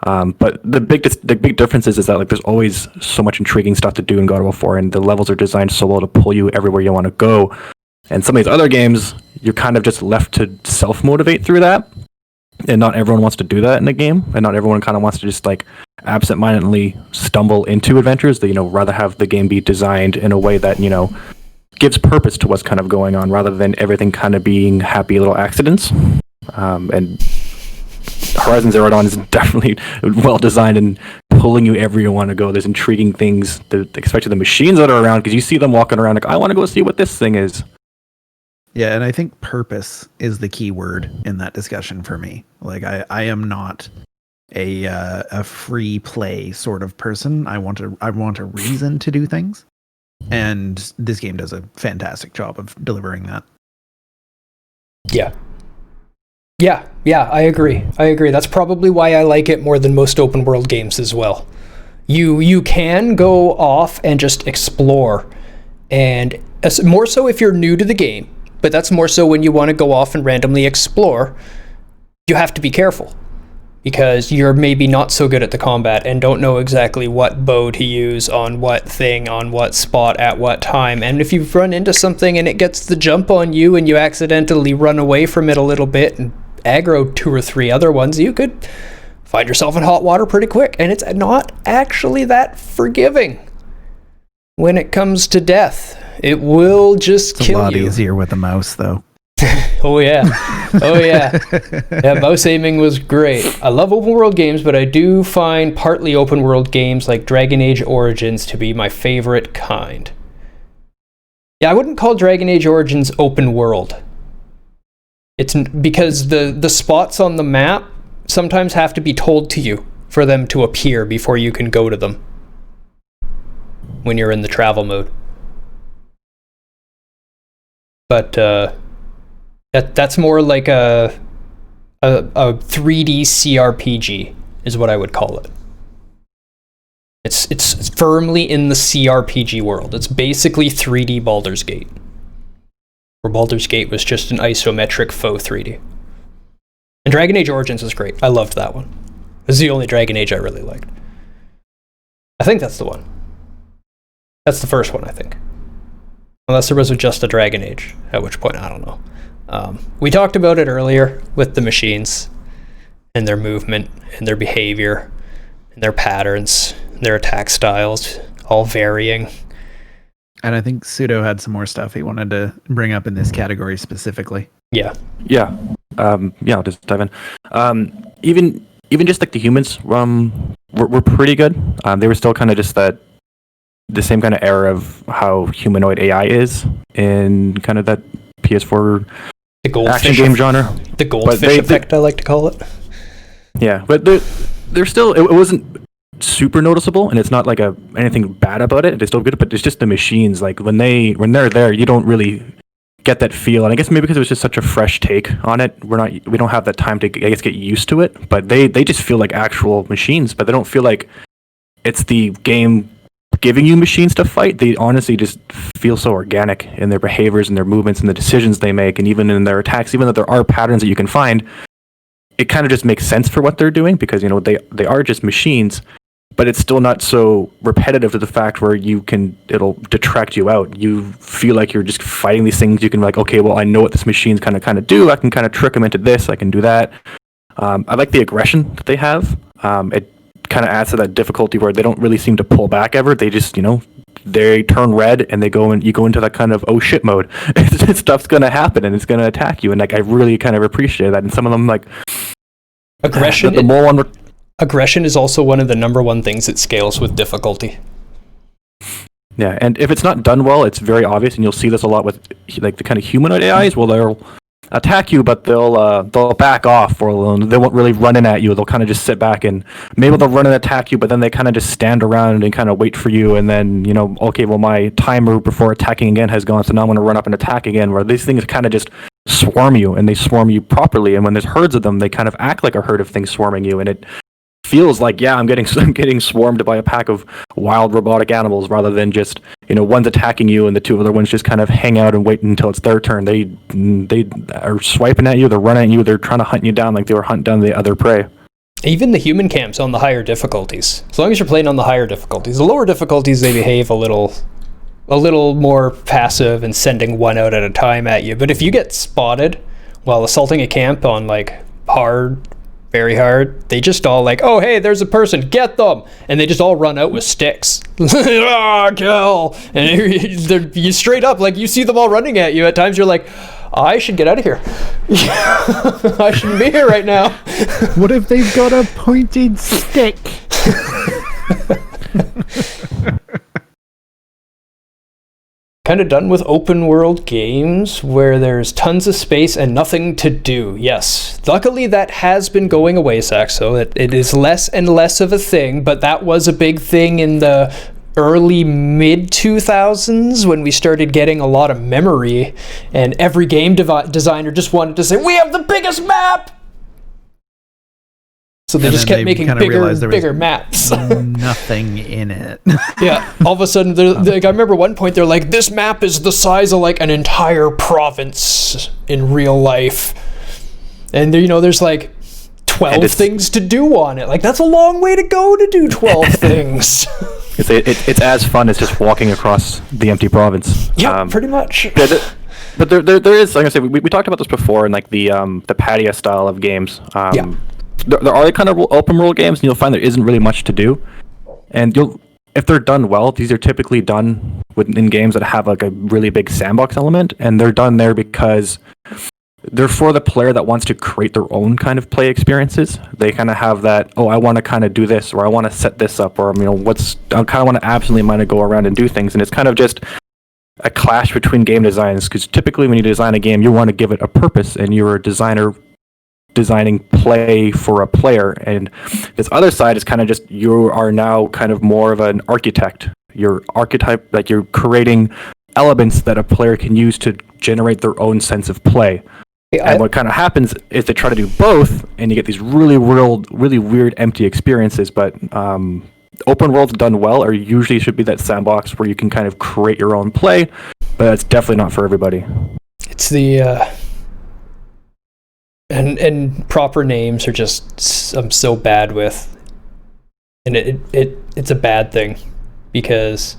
But the big difference is that like there's always so much intriguing stuff to do in God of War 4, and the levels are designed so well to pull you everywhere you want to go. And some of these other games, you're kind of just left to self-motivate through that. And not everyone wants to do that in a game, and not everyone kind of wants to just like absent-mindedly stumble into adventures. They, rather have the game be designed in a way that, gives purpose to what's kind of going on, rather than everything kind of being happy little accidents. And Horizon Zero Dawn is definitely well designed and pulling you everywhere you want to go. There's intriguing things, especially the machines that are around, because you see them walking around like, I want to go see what this thing is. Yeah, and I think purpose is the key word in that discussion for me. Like, I am not a free play sort of person. I want a reason to do things, and this game does a fantastic job of delivering that. Yeah, I agree. That's probably why I like it more than most open world games as well. You can go off and just explore, and more so if you're new to the game. But that's more so when you want to go off and randomly explore. You have to be careful, because you're maybe not so good at the combat and don't know exactly what bow to use on what thing, on what spot, at what time. And if you've run into something and it gets the jump on you and you accidentally run away from it a little bit and aggro 2 or 3 other ones, you could find yourself in hot water pretty quick. And it's not actually that forgiving when it comes to death. It will just kill you. It's a lot easier with a mouse, though. Oh yeah. Yeah, mouse aiming was great. I love open world games, but I do find partly open world games like Dragon Age Origins to be my favorite kind. Yeah, I wouldn't call Dragon Age Origins open world. It's because the spots on the map sometimes have to be told to you for them to appear before you can go to them when you're in the travel mode. But that's more like a 3D CRPG is what I would call it. It's firmly in the CRPG world. It's basically 3D Baldur's Gate, where Baldur's Gate was just an isometric faux 3D. And Dragon Age Origins is great. I loved that one. It was the only Dragon Age I really liked. I think that's the one. That's the first one, I think. Unless there was just a Dragon Age, at which point, I don't know. We talked about it earlier with the machines and their movement and their behavior and their patterns and their attack styles, all varying. And I think Pseudo had some more stuff he wanted to bring up in this category specifically. Yeah, I'll just dive in. Even just like the humans were pretty good. They were still kind of just the same kind of era of how humanoid AI is in kind of that PS4 action game genre. The goldfish effect, I like to call it. Yeah, but they're still, it wasn't super noticeable, and it's not like anything bad about it. It's still good, but it's just the machines. Like when they're there, you don't really get that feel. And I guess maybe because it was just such a fresh take on it, we don't have that time to get used to it. But they just feel like actual machines, but they don't feel like it's the game giving you machines to fight. They honestly just feel so organic in their behaviors and their movements and the decisions they make, and even in their attacks. Even though there are patterns that you can find, it kind of just makes sense for what they're doing, because they are just machines. But it's still not so repetitive to the fact where it'll detract you out. You feel like you're just fighting these things. You can be like, okay, well, I know what this machine's kind of do. I can kind of trick them into this. I can do that. I like the aggression that they have. It kind of adds to that difficulty where they don't really seem to pull back ever. They just, they turn red and you go into that kind of oh shit mode. Stuff's gonna happen and it's gonna attack you. And like I really kind of appreciate that. And some of them like aggression. Aggression is also one of the number one things that scales with difficulty. Yeah, and if it's not done well, it's very obvious, and you'll see this a lot with like the kind of humanoid AIs. Well, they'll attack you, but they'll back off, or they won't really run in at you. They'll kind of just sit back, and maybe they'll run and attack you, but then they kind of just stand around and kind of wait for you, and then okay, well my timer before attacking again has gone, so now I'm going to run up and attack again. Where these things kind of just swarm you, and they swarm you properly, and when there's herds of them, they kind of act like a herd of things swarming you, and it feels like, yeah, I'm getting swarmed by a pack of wild robotic animals, rather than just one's attacking you and the two other ones just kind of hang out and wait until it's their turn. They are swiping at you, they're running at you, they're trying to hunt you down like they were hunting down the other prey. Even the human camps on the higher difficulties. As long as you're playing on the higher difficulties. The lower difficulties, they behave a little more passive and sending one out at a time at you. But if you get spotted while assaulting a camp on like hard, very hard, they just all like, oh hey, there's a person, get them, and they just all run out with sticks. Kill! And you straight up, like, you see them all running at you. At times you're like, I should get out of here. I shouldn't be here right now. What if they've got a pointed stick? Kind of done with open world games where there's tons of space and nothing to do. Yes. Luckily, that has been going away, Saxo. It is less and less of a thing, but that was a big thing in the early mid-2000s when we started getting a lot of memory, and every game designer just wanted to say, we have the biggest map! So they just kept making bigger and bigger maps. Nothing in it. Yeah, all of a sudden, like, I remember one point they're like, this map is the size of like an entire province in real life. And there, there's like 12 things to do on it. Like, that's a long way to go to do 12 things. It's as fun as just walking across the empty province. Yeah, pretty much. But there is, like I said, we talked about this before in like the patio style of games. There are kind of open world games, and you'll find there isn't really much to do. And if they're done well, these are typically done in games that have like a really big sandbox element, and they're done there because they're for the player that wants to create their own kind of play experiences. They kind of have that, oh, I want to kind of do this, or I want to set this up, or I kind of want to absently mind to go around and do things, and it's kind of just a clash between game designs, because typically when you design a game, you want to give it a purpose, and you're a designer designing play for a player, and this other side is kind of just, you are now kind of more of an architect. You're creating elements that a player can use to generate their own sense of play. And what kind of happens is they try to do both, and you get these really weird empty experiences. But open worlds done well are usually should be that sandbox where you can kind of create your own play, but that's definitely not for everybody. It's the and proper names are just, I'm so bad with, and it's a bad thing, because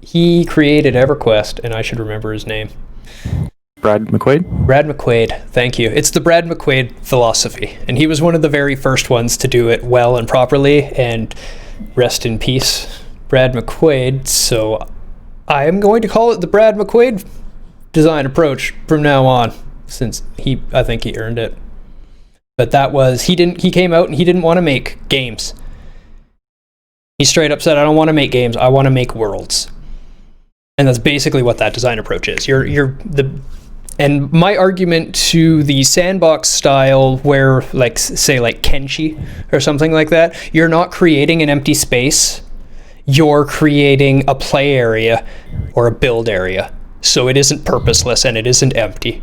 he created EverQuest, and I should remember his name. Brad McQuaid? Brad McQuaid, thank you. It's the Brad McQuaid philosophy, and he was one of the very first ones to do it well and properly, and rest in peace, Brad McQuaid. So I am going to call it the Brad McQuaid design approach from now on, since I think he earned it. But that was, he came out and he didn't want to make games. He straight up said, I don't want to make games, I want to make worlds. And that's basically what that design approach is. And my argument to the sandbox style, where, like, say, like Kenshi or something like that, you're not creating an empty space, you're creating a play area or a build area. So it isn't purposeless and it isn't empty.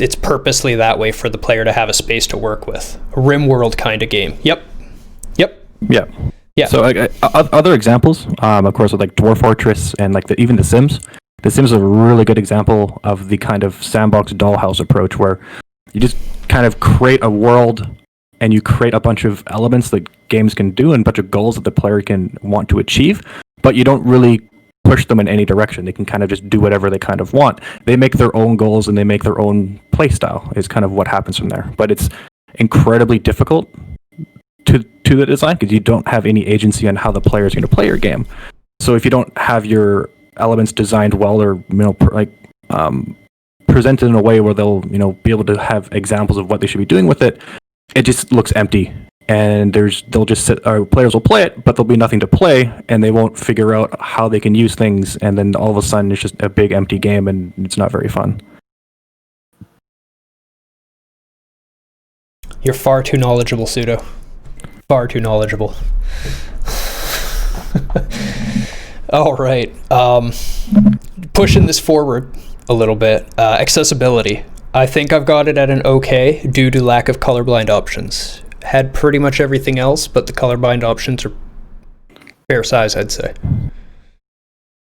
It's purposely that way for the player to have a space to work with. A RimWorld kind of game. Yep. Yeah. So other examples, of course, with like Dwarf Fortress and like even The Sims. The Sims is a really good example of the kind of sandbox dollhouse approach, where you just kind of create a world and you create a bunch of elements that games can do and a bunch of goals that the player can want to achieve, but you don't really push them in any direction. They can kind of just do whatever they kind of want. They make their own goals and they make their own play style is kind of what happens from there. But it's incredibly difficult to the design, because you don't have any agency on how the player is going to play your game. So if you don't have your elements designed well, or presented in a way where they'll be able to have examples of what they should be doing with it, it just looks empty. And players will play it, but there'll be nothing to play, and they won't figure out how they can use things, and then all of a sudden it's just a big empty game, and it's not very fun. You're far too knowledgeable, Pseudo. Far too knowledgeable. All right. Pushing this forward a little bit. Accessibility. I think I've got it at an okay due to lack of colorblind options. Had pretty much everything else, but the colorblind options are fair size, I'd say.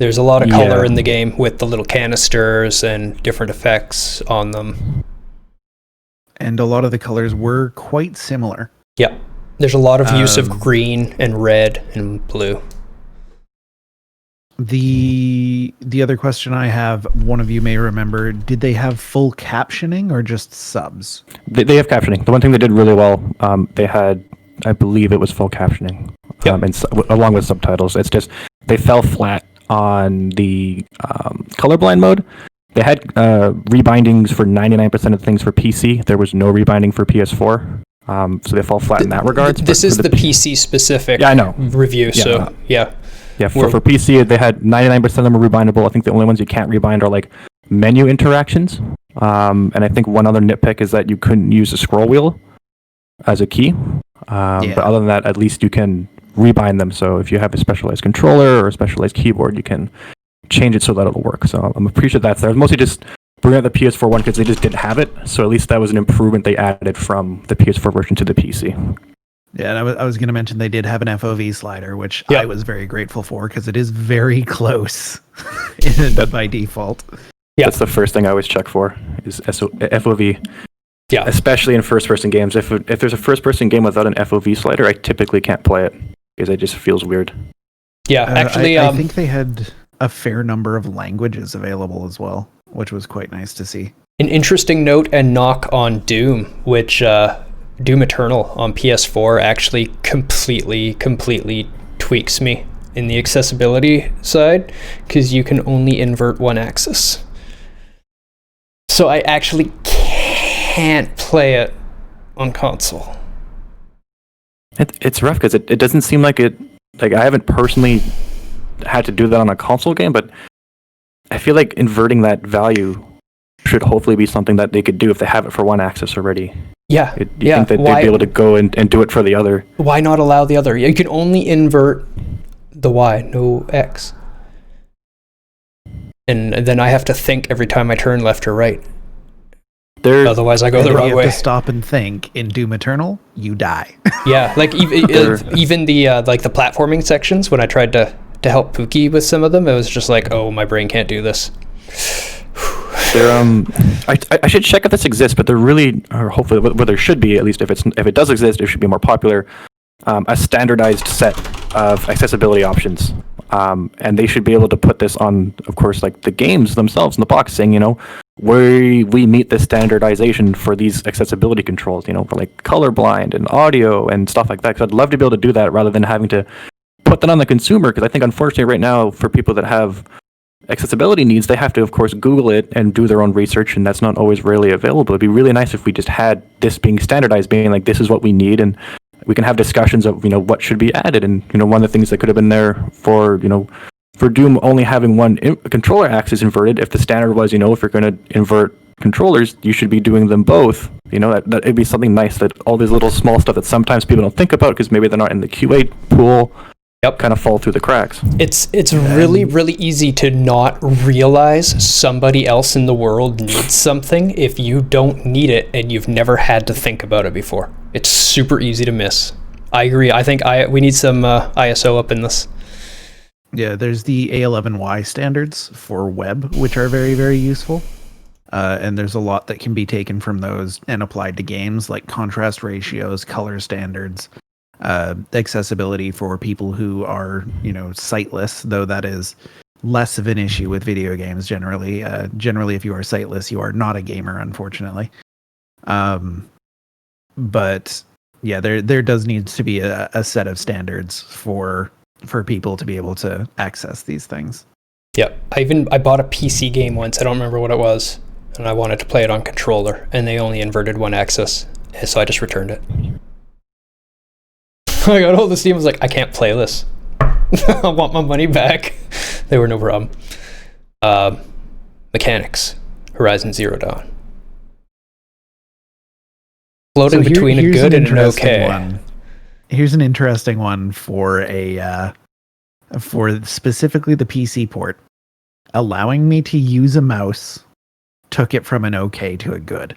There's a lot of color in the game with the little canisters and different effects on them. And a lot of the colors were quite similar. Yep. There's a lot of use of green and red and blue. The other question I have, one of you may remember, did they have full captioning or just subs? They have captioning. The one thing they did really well, they had, I believe it was full captioning, along with subtitles. It's just they fell flat on the colorblind mode. They had rebindings for 99% of things for PC. There was no rebinding for PS4. So they fall flat in that regard. This is the PC specific review, Yeah, so yeah. Yeah, for PC, they had 99% of them are rebindable. I think the only ones you can't rebind are like menu interactions. And I think one other nitpick is that you couldn't use the scroll wheel as a key. But other than that, at least you can rebind them. So if you have a specialized controller or a specialized keyboard, you can change it so that it'll work. So I'm appreciative that's there. It was mostly just bringing out the PS4 one because they just didn't have it. So at least that was an improvement they added from the PS4 version to the PC. Yeah, and I was going to mention they did have an FOV slider, which I was very grateful for because it is very close by default. Yeah, that's the first thing I always check for is FOV. Yeah, especially in first-person games. If there's a first-person game without an FOV slider, I typically can't play it because it just feels weird. Yeah, actually, I think they had a fair number of languages available as well, which was quite nice to see. An interesting note and knock on Doom, which Doom Eternal on PS4 actually completely tweaks me in the accessibility side because you can only invert one axis. So I actually can't play it on console. It's rough because it doesn't seem like it. Like I haven't personally had to do that on a console game, but I feel like inverting that value should hopefully be something that they could do if they have it for one axis already. Yeah. You think that they'd be able to go and do it for the other? Why not allow the other? You can only invert the Y, no X. And then I have to think every time I turn left or right. Otherwise I go the wrong way. You have to stop and think. In Doom Eternal, you die. Yeah, like even the like the platforming sections, when I tried to help Pookie with some of them, it was just like, oh, my brain can't do this. I should check if this exists, but there really, or hopefully, what there should be, at least if it does exist, it should be more popular. A standardized set of accessibility options, and they should be able to put this on, of course, like the games themselves in the box, saying, we meet the standardization for these accessibility controls, for like colorblind and audio and stuff like that. Because I'd love to be able to do that rather than having to put that on the consumer. Because I think, unfortunately, right now, for people that have accessibility needs, they have to, of course, Google it and do their own research, and that's not always really available. It'd be really nice if we just had this being standardized, being like, this is what we need, and we can have discussions of, what should be added. And, one of the things that could have been there for Doom only having one controller axis inverted, if the standard was, if you're going to invert controllers, you should be doing them both. That it'd be something nice that all these little small stuff that sometimes people don't think about because maybe they're not in the QA pool, kind of fall through the cracks. It's really easy to not realize somebody else in the world needs something if you don't need it and you've never had to think about it before. It's super easy to miss. I agree. I think we need some ISO up in this. Yeah, there's the A11Y standards for web, which are very, very useful. And there's a lot that can be taken from those and applied to games, like contrast ratios, color standards, accessibility for people who are, sightless, though that is less of an issue with video games generally. Generally, if you are sightless, you are not a gamer, unfortunately. But yeah, there does need to be a set of standards for people to be able to access these things. Yep. I bought a PC game once. I don't remember what it was, and I wanted to play it on controller, and they only inverted one axis, so I just returned it. I got hold of Steam. I was like, I can't play this. I want my money back. They were no problem. Mechanics. Horizon Zero Dawn. Floating between a good and an okay. One. Here's an interesting one for for specifically the PC port. Allowing me to use a mouse took it from an okay to a good.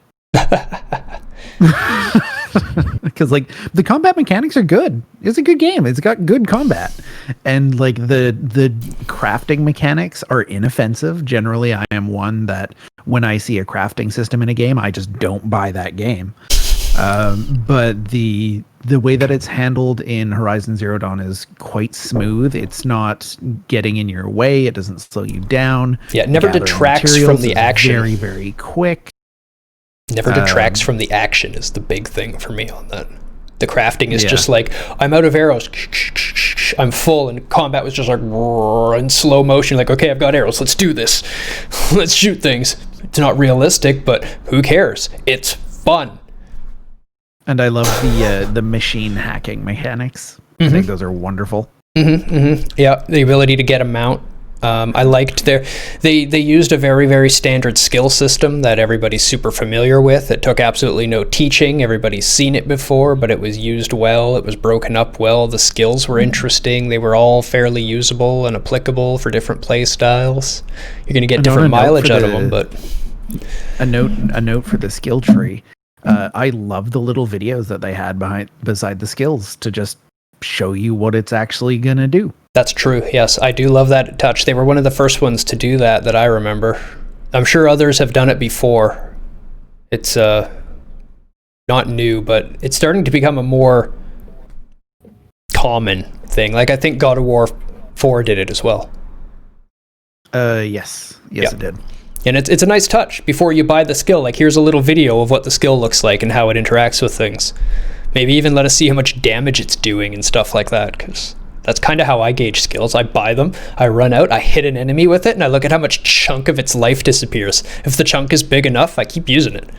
Because the combat mechanics are good. It's a good game. It's got good combat, and the crafting mechanics are inoffensive. Generally, I am one that when I see a crafting system in a game, I just don't buy that game. But the way that it's handled in Horizon Zero Dawn is quite smooth. It's not getting in your way. It doesn't slow you down. Yeah, it never Gathering detracts from materials the is action. Very, very quick. Never detracts from the action is the big thing for me on that. The crafting is just like, I'm out of arrows, I'm full, and combat was just like in slow motion, like, okay, I've got arrows, let's do this. Let's shoot things. It's not realistic, but who cares? It's fun. And I love the machine hacking mechanics. I think those are wonderful. Yeah, the ability to get a mount. I liked they used a very, very standard skill system that everybody's super familiar with. It took absolutely no teaching. Everybody's seen it before, but it was used well. It was broken up well. The skills were interesting. They were all fairly usable and applicable for different play styles. You're going to get different mileage out of them, but... A note for the skill tree. I love the little videos that they had beside the skills to just show you what it's actually going to do. That's true. Yes, I do love that touch. They were one of the first ones to do that I remember. I'm sure others have done it before. It's not new, but it's starting to become a more common thing. Like, I think God of War 4 did it as well. Yes, it did. And it's a nice touch before you buy the skill. Like, here's a little video of what the skill looks like and how it interacts with things. Maybe even let us see how much damage it's doing and stuff like that, because that's kind of how I gauge skills. I buy them, I run out, I hit an enemy with it, and I look at how much chunk of its life disappears. If the chunk is big enough, I keep using it.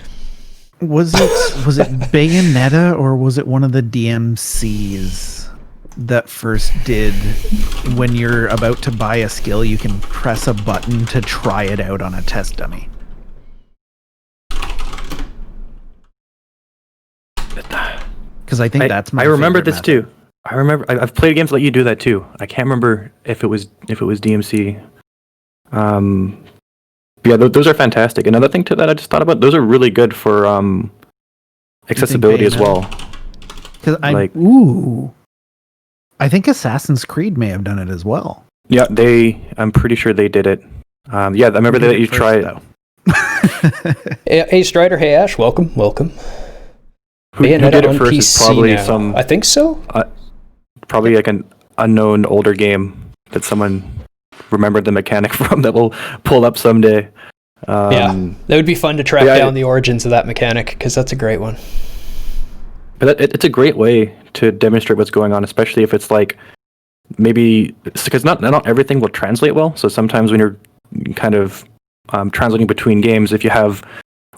Was it Bayonetta, or was it one of the DMCs that first did, when you're about to buy a skill, you can press a button to try it out on a test dummy? Because I think that's my I remember this favorite method. too. I remember I've played games that let you do that too. I can't remember if it was DMC. But yeah, those are fantastic. Another thing to that I just thought about, those are really good for accessibility as well. Because I think Assassin's Creed may have done it as well. Yeah, I'm pretty sure they did it. Yeah, I remember that you try it. Hey Strider, hey Ash, welcome. Who did it first PC is probably now. I think so. Probably like an unknown older game that someone remembered the mechanic from that will pull up someday. Yeah, that would be fun to track down the origins of that mechanic, because that's a great one. But it's a great way to demonstrate what's going on, especially if it's like maybe because not everything will translate well. So sometimes when you're kind of translating between games, if you have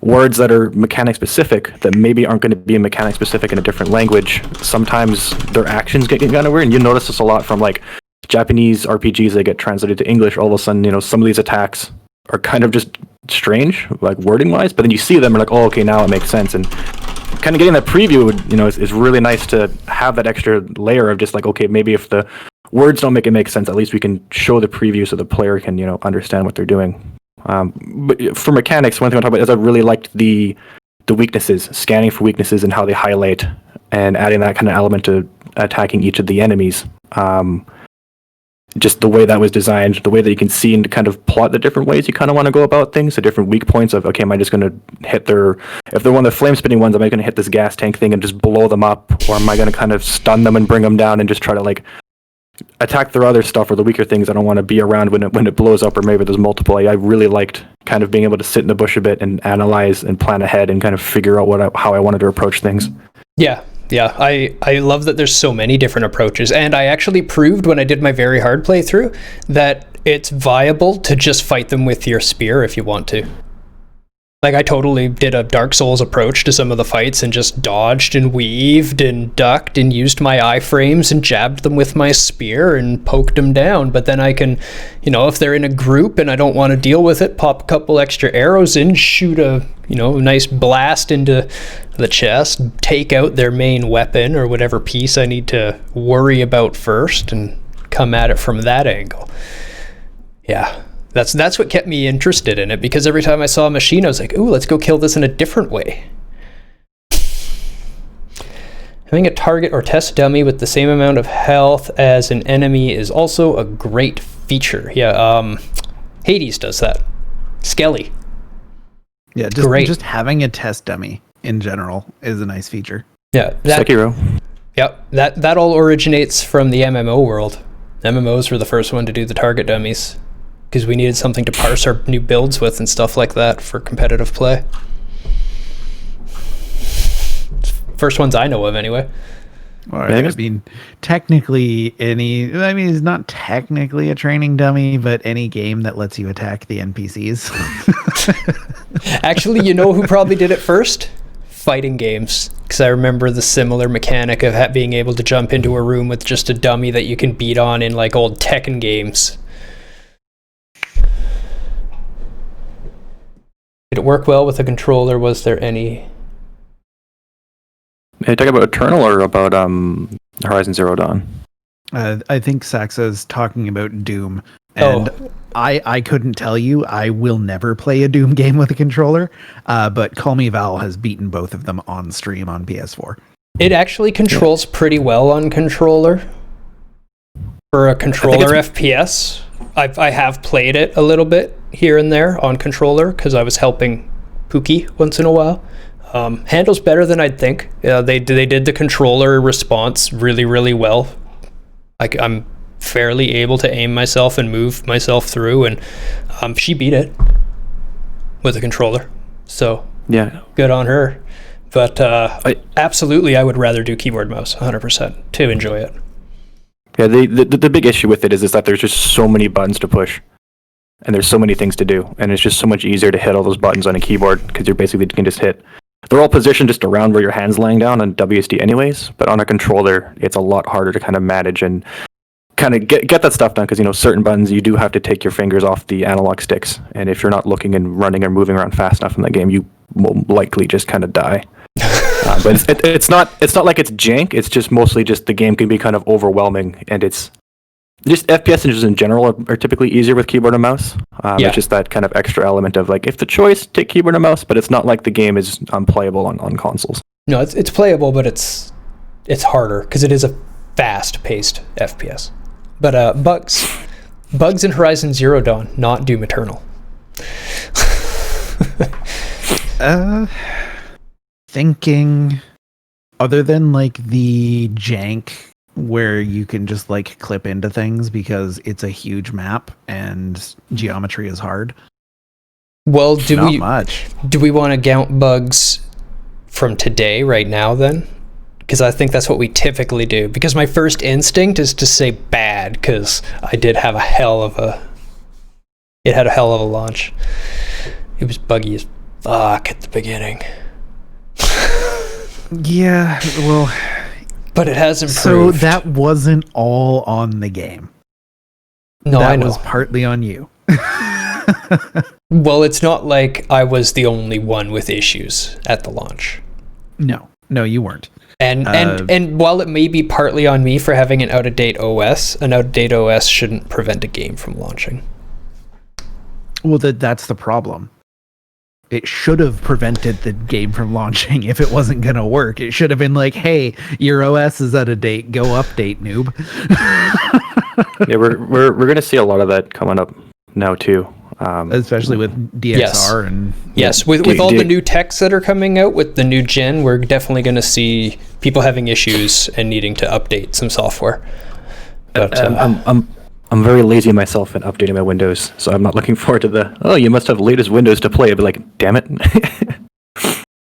words that are mechanic specific that maybe aren't going to be mechanic specific in a different language, sometimes their actions get kind of weird. And you notice this a lot from like Japanese RPGs that get translated to English. All of a sudden, some of these attacks are kind of just strange, like wording wise, but then you see them and like, oh, okay, now it makes sense. And kind of getting that preview would, is really nice to have that extra layer of just like, okay, maybe if the words don't make it make sense, at least we can show the preview so the player can, understand what they're doing. But for mechanics, one thing I want to talk about is I really liked the weaknesses, scanning for weaknesses and how they highlight, and adding that kind of element to attacking each of the enemies. Just the way that was designed, the way that you can see and kind of plot the different ways you kind of want to go about things, the different weak points of, okay, am I just going to hit if they're one of the flame spitting ones, am I going to hit this gas tank thing and just blow them up? Or am I going to kind of stun them and bring them down and just try to like attack their other stuff, or the weaker things I don't want to be around when it blows up, or maybe there's multiple. I really liked kind of being able to sit in the bush a bit and analyze and plan ahead and kind of figure out how I wanted to approach things. Yeah, I love that there's so many different approaches, and I actually proved when I did my very hard playthrough that it's viable to just fight them with your spear if you want to. Like, I totally did a Dark Souls approach to some of the fights and just dodged and weaved and ducked and used my iframes and jabbed them with my spear and poked them down. But then I can, if they're in a group and I don't want to deal with it, pop a couple extra arrows in, shoot a, nice blast into the chest, take out their main weapon or whatever piece I need to worry about first, and come at it from that angle. Yeah. That's what kept me interested in it, because every time I saw a machine, I was like, ooh, let's go kill this in a different way. Having a target or test dummy with the same amount of health as an enemy is also a great feature. Yeah, Hades does that. Skelly. Yeah, just having a test dummy in general is a nice feature. Yeah, Sekiro. Yep, that all originates from the MMO world. MMOs were the first one to do the target dummies because we needed something to parse our new builds with and stuff like that for competitive play. First ones I know of, anyway. Well, I mean, technically, it's not technically a training dummy, but any game that lets you attack the NPCs. Actually, you know who probably did it first? Fighting games. Because I remember the similar mechanic of being able to jump into a room with just a dummy that you can beat on in like old Tekken games. Did it work well with a controller? Was there any... Are you talking about Eternal or about Horizon Zero Dawn? I think Saxa's talking about Doom. And I couldn't tell you. I will never play a Doom game with a controller. But Call Me Val has beaten both of them on stream on PS4. It actually controls pretty well on controller. For a controller FPS, I have played it a little bit here and there on controller because I was helping Pookie once in a while. Handles better than I'd think. They did the controller response really, really well. I'm fairly able to aim myself and move myself through, and she beat it with a controller. So yeah, good on her. But absolutely, I would rather do keyboard mouse 100% to enjoy it. Yeah, the big issue with it is that there's just so many buttons to push, and there's so many things to do, and it's just so much easier to hit all those buttons on a keyboard because you can just hit. They're all positioned just around where your hand's laying down on WSD anyways, but on a controller, it's a lot harder to kind of manage and kind of get that stuff done because, certain buttons, you do have to take your fingers off the analog sticks, and if you're not looking and running or moving around fast enough in the game, you will likely just kind of die. But it's not like it's jank, it's just mostly just the game can be kind of overwhelming, and it's just FPS just in general are typically easier with keyboard and mouse. It's just that kind of extra element of like, if the choice, take keyboard and mouse, but it's not like the game is unplayable on consoles. No, it's playable, but it's harder because it is a fast-paced FPS. But bugs in Horizon Zero Dawn, not Doom Eternal. Thinking, other than like the jank where you can just like clip into things because it's a huge map and geometry is hard. Well, Not much. Do we want to count bugs from today right now then? Because I think that's what we typically do. Because my first instinct is to say bad because I did have a hell of a launch. It was buggy as fuck at the beginning. Yeah, well, but it has improved. So that wasn't all on the game. No, I know. That was partly on you. Well, it's not like I was the only one with issues at the launch. No, you weren't. And while it may be partly on me for having an out-of-date OS shouldn't prevent a game from launching. Well, that's the problem. It should have prevented the game from launching if it wasn't going to work. It should have been like, hey, your OS is out of date. Go update, noob. Yeah, we're going to see a lot of that coming up now, too. Especially with DXR and... Yes, with all the new techs that are coming out with the new gen, we're definitely going to see people having issues and needing to update some software. But I'm very lazy myself in updating my Windows, so I'm not looking forward to you must have latest Windows to play. I'd be like, damn it.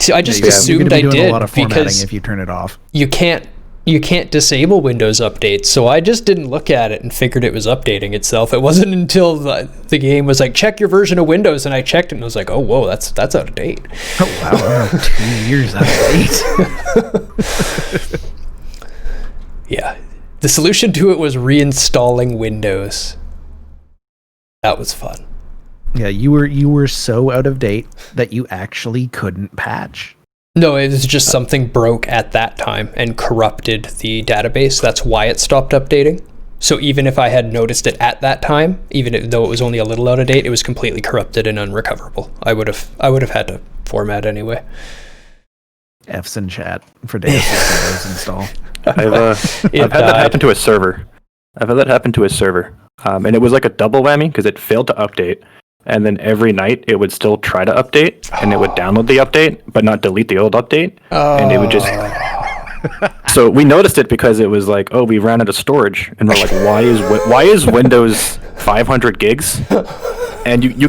See, I just assumed I did a lot of formatting because if you turn it off. You can't disable Windows updates, so I just didn't look at it and figured it was updating itself. It wasn't until the game was like, check your version of Windows, and I checked it and I was like, oh, whoa, that's out of date. Oh, wow, 2 years out of date. Yeah. The solution to it was reinstalling Windows. That was fun. Yeah, you were so out of date that you actually couldn't patch. No, it was just something broke at that time and corrupted the database. That's why it stopped updating. So even if I had noticed it at that time, though it was only a little out of date, it was completely corrupted and unrecoverable. I would have had to format anyway. F's in chat for Windows install. I've had that happen to a server. And it was like a double whammy because it failed to update. and then every night it would still try to update, and it would download the update, but not delete the old update, and it would just... So we noticed it because it was like, oh, we ran out of storage, and we're like, why is Windows 500 gigs? And you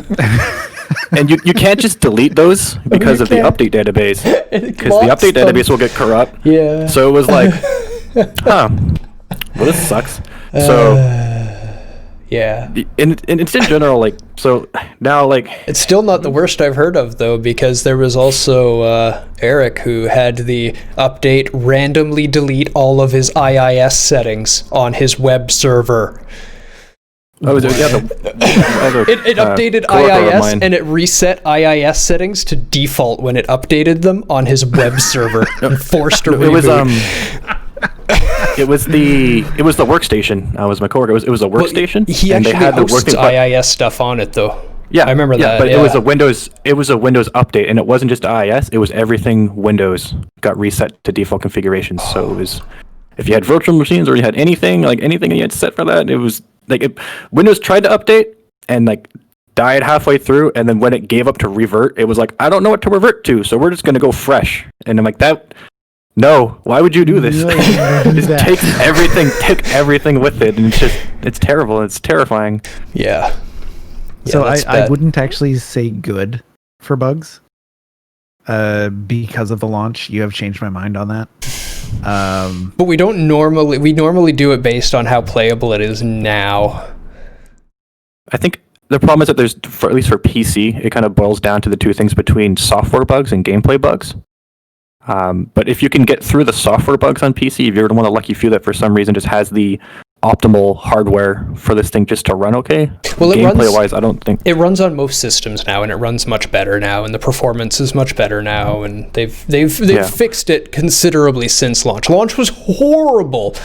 can't just delete those because of the update database, because the update database will get corrupt. Yeah. So it was like, well, this sucks. So yeah. And it's in general, like, so now, like, it's still not the worst I've heard of, though, because there was also Eric who had the update randomly delete all of his IIS settings on his web server. Oh, yeah, it updated IIS and it reset IIS settings to default when it updated them on his web server and forced a reboot. It was the workstation. I was my coworker. It was a workstation. Well, he actually hosts IIS stuff on it, though. Yeah, I remember that. But it was a Windows update, and it wasn't just IIS. It was everything Windows got reset to default configurations. So it was, if you had virtual machines or you had anything you had set for that, it was like Windows tried to update and like died halfway through, and then when it gave up to revert, it was like, I don't know what to revert to, so we're just gonna go fresh. And I'm like, that. No, why would you do this? Just take everything with it, and it's terrible. It's terrifying. Yeah. So I wouldn't actually say good for bugs. Because of the launch, you have changed my mind on that. But we normally do it based on how playable it is now. I think the problem is that there's, at least for PC, it kind of boils down to the two things between software bugs and gameplay bugs. But if you can get through the software bugs on PC, if you're one of the lucky few that for some reason just has the optimal hardware for this thing just to run okay, well, gameplay-wise, I don't think... It runs on most systems now, and it runs much better now, and the performance is much better now, and they've fixed it considerably since launch. Launch was horrible.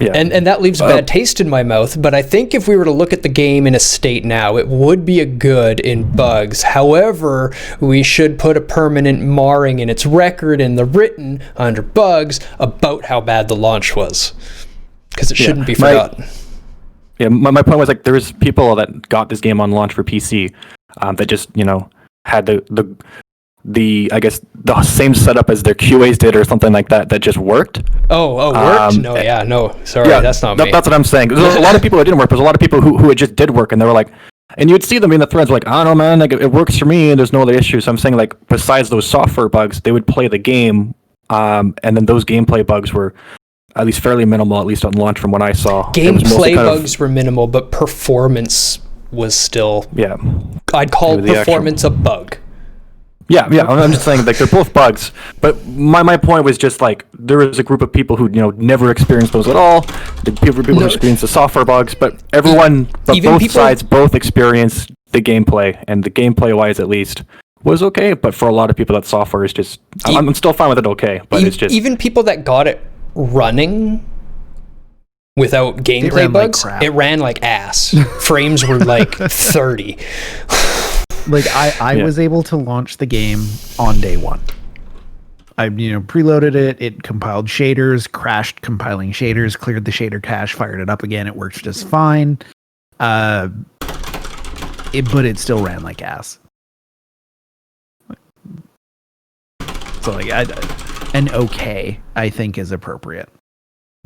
Yeah. And that leaves a bad taste in my mouth, but I think if we were to look at the game in a state now, it would be a good in bugs. However, we should put a permanent marring in its record in the written under bugs about how bad the launch was, because it shouldn't be forgotten. My point was, like, there was people that got this game on launch for PC that just, had the I guess the same setup as their QAs did or something like that just worked. Worked? Sorry, that's not me. That's what I'm saying. There's a lot of people that didn't work, but there's a lot of people who it just did work, and they were like, and you'd see them in the threads like, I don't know, man, like, it works for me and there's no other issues. So I'm saying, like, besides those software bugs, they would play the game, and then those gameplay bugs were at least fairly minimal, at least on launch from what I saw. Gameplay bugs were minimal, but performance was still... Yeah. I'd call performance a bug. Yeah, I'm just saying, like, they're both bugs, but my point was just, like, there was a group of people who, never experienced those at all. The people who experienced the software bugs, but both sides both experienced the gameplay, and the gameplay-wise, at least, was okay, but for a lot of people, that software is just... I'm still fine with it okay, but it's just... Even people that got it running without gameplay bugs, it ran like ass. Frames were, like, 30. Like, I was able to launch the game on day one. I preloaded it. It compiled shaders, crashed compiling shaders, cleared the shader cache, fired it up again. It worked just fine. But it still ran like ass. So, like, an okay, I think, is appropriate.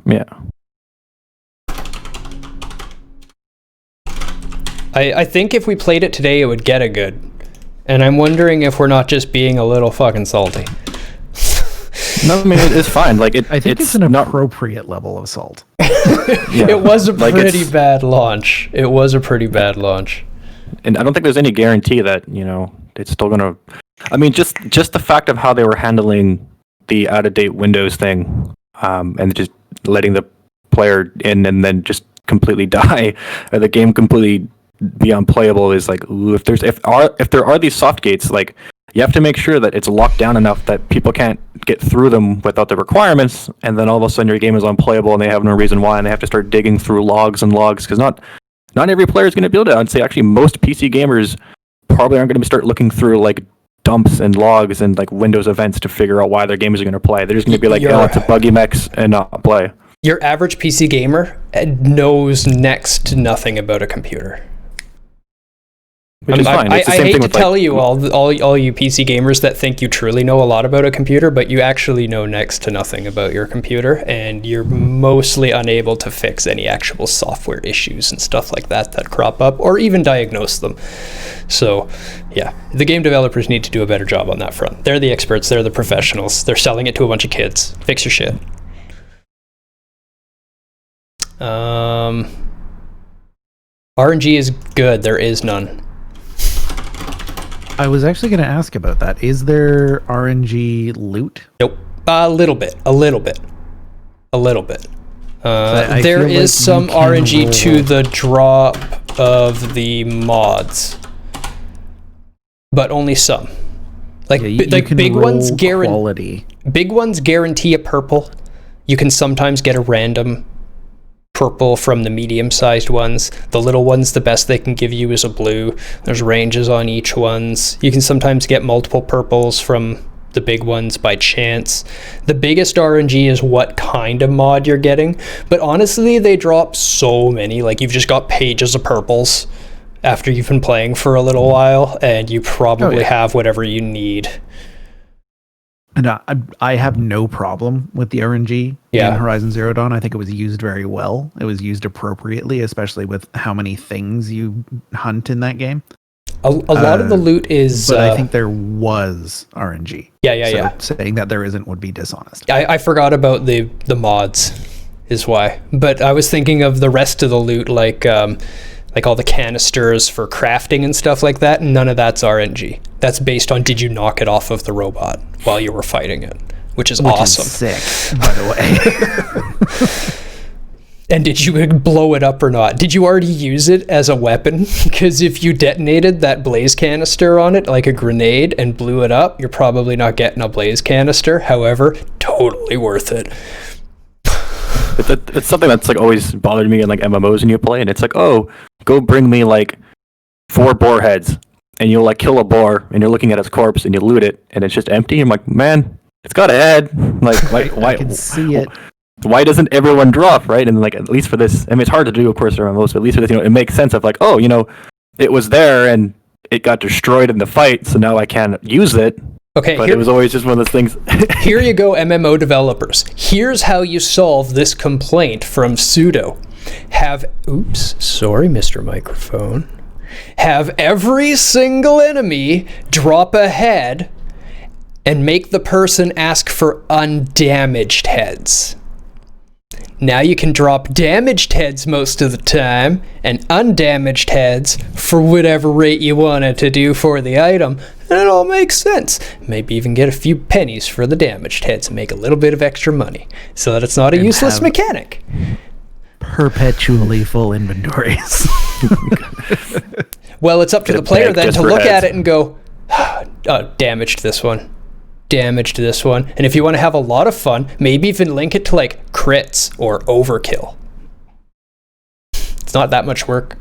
Yeah. I think if we played it today, it would get a good. And I'm wondering if we're not just being a little fucking salty. No, I mean, it's fine. Like, I think it's an appropriate level of salt. It was a pretty bad launch. It was a pretty bad launch. And I don't think there's any guarantee that, it's still going to... I mean, just the fact of how they were handling the out-of-date Windows thing, and just letting the player in and then just completely die, or the game completely be unplayable, is like, ooh, if there are these soft gates, like, you have to make sure that it's locked down enough that people can't get through them without the requirements, and then all of a sudden your game is unplayable and they have no reason why, and they have to start digging through logs and logs, because not every player is going to be able to. I'd say actually most PC gamers probably aren't going to start looking through, like, dumps and logs and, like, Windows events to figure out why their games are going to play. They're just going to be like, it's a buggy mechs and not play. Your average PC gamer knows next to nothing about a computer. Which is fine. I It's the same hate thing to with, like, tell you all you PC gamers that think you truly know a lot about a computer, but you actually know next to nothing about your computer, and you're mostly unable to fix any actual software issues and stuff like that crop up, or even diagnose them. So, yeah, the game developers need to do a better job on that front. They're the experts. They're the professionals. They're selling it to a bunch of kids. Fix your shit. RNG is good. There is none. I was actually going to ask about that. Is there RNG loot? Nope. A little bit. I There feel is like some you can RNG to roll- the drop of the mods, but only some. Like, Yeah, you like can big ones roll quality. Big ones guarantee a purple. You can sometimes get a random purple from the medium-sized ones. The little ones, the best they can give you is a blue. There's ranges on each ones. You can sometimes get multiple purples from the big ones by chance. The biggest RNG is what kind of mod you're getting, but honestly they drop so many. Like, you've just got pages of purples after you've been playing for a little while, and you probably have whatever you need. And I have no problem with the RNG in Horizon Zero Dawn. I think it was used very well. It was used appropriately, especially with how many things you hunt in that game. A lot of the loot is... But I think there was RNG. Yeah. Saying that there isn't would be dishonest. I forgot about the mods is why. But I was thinking of the rest of the loot, like all the canisters for crafting and stuff like that. None of that's RNG. That's based on did you knock it off of the robot while you were fighting it, which is awesome. Sick, by the way. And did you blow it up or not? Did you already use it as a weapon? Because if you detonated that blaze canister on it like a grenade and blew it up, you're probably not getting a blaze canister. However, totally worth it. It's something that's like always bothered me in like MMOs when you play, and it's like, oh, go bring me like 4 boar heads, and you'll like kill a boar, and you're looking at its corpse, and you loot it, and it's just empty. I'm like, man, it's got a head. Like, why? I can see it. Why doesn't everyone drop, right? And like, at least for this, I mean, it's hard to do, of course, for MMOs, but at least for this, it makes sense of like, oh, it was there and it got destroyed in the fight, so now I can't use it. Okay, but it was always just one of those things. Here you go, MMO developers. Here's how you solve this complaint from Sudo. Sorry, Mr. Microphone. Have every single enemy drop a head and make the person ask for undamaged heads. Now you can drop damaged heads most of the time, and undamaged heads for whatever rate you want it to do for the item, and it all makes sense. Maybe even get a few pennies for the damaged heads and make a little bit of extra money, so that it's not a useless mechanic. Perpetually full inventories. Well, it's up to the player then to look at it and go, oh, damaged this one. Damage to this one. And if you want to have a lot of fun, maybe even link it to like crits or overkill. It's not that much work.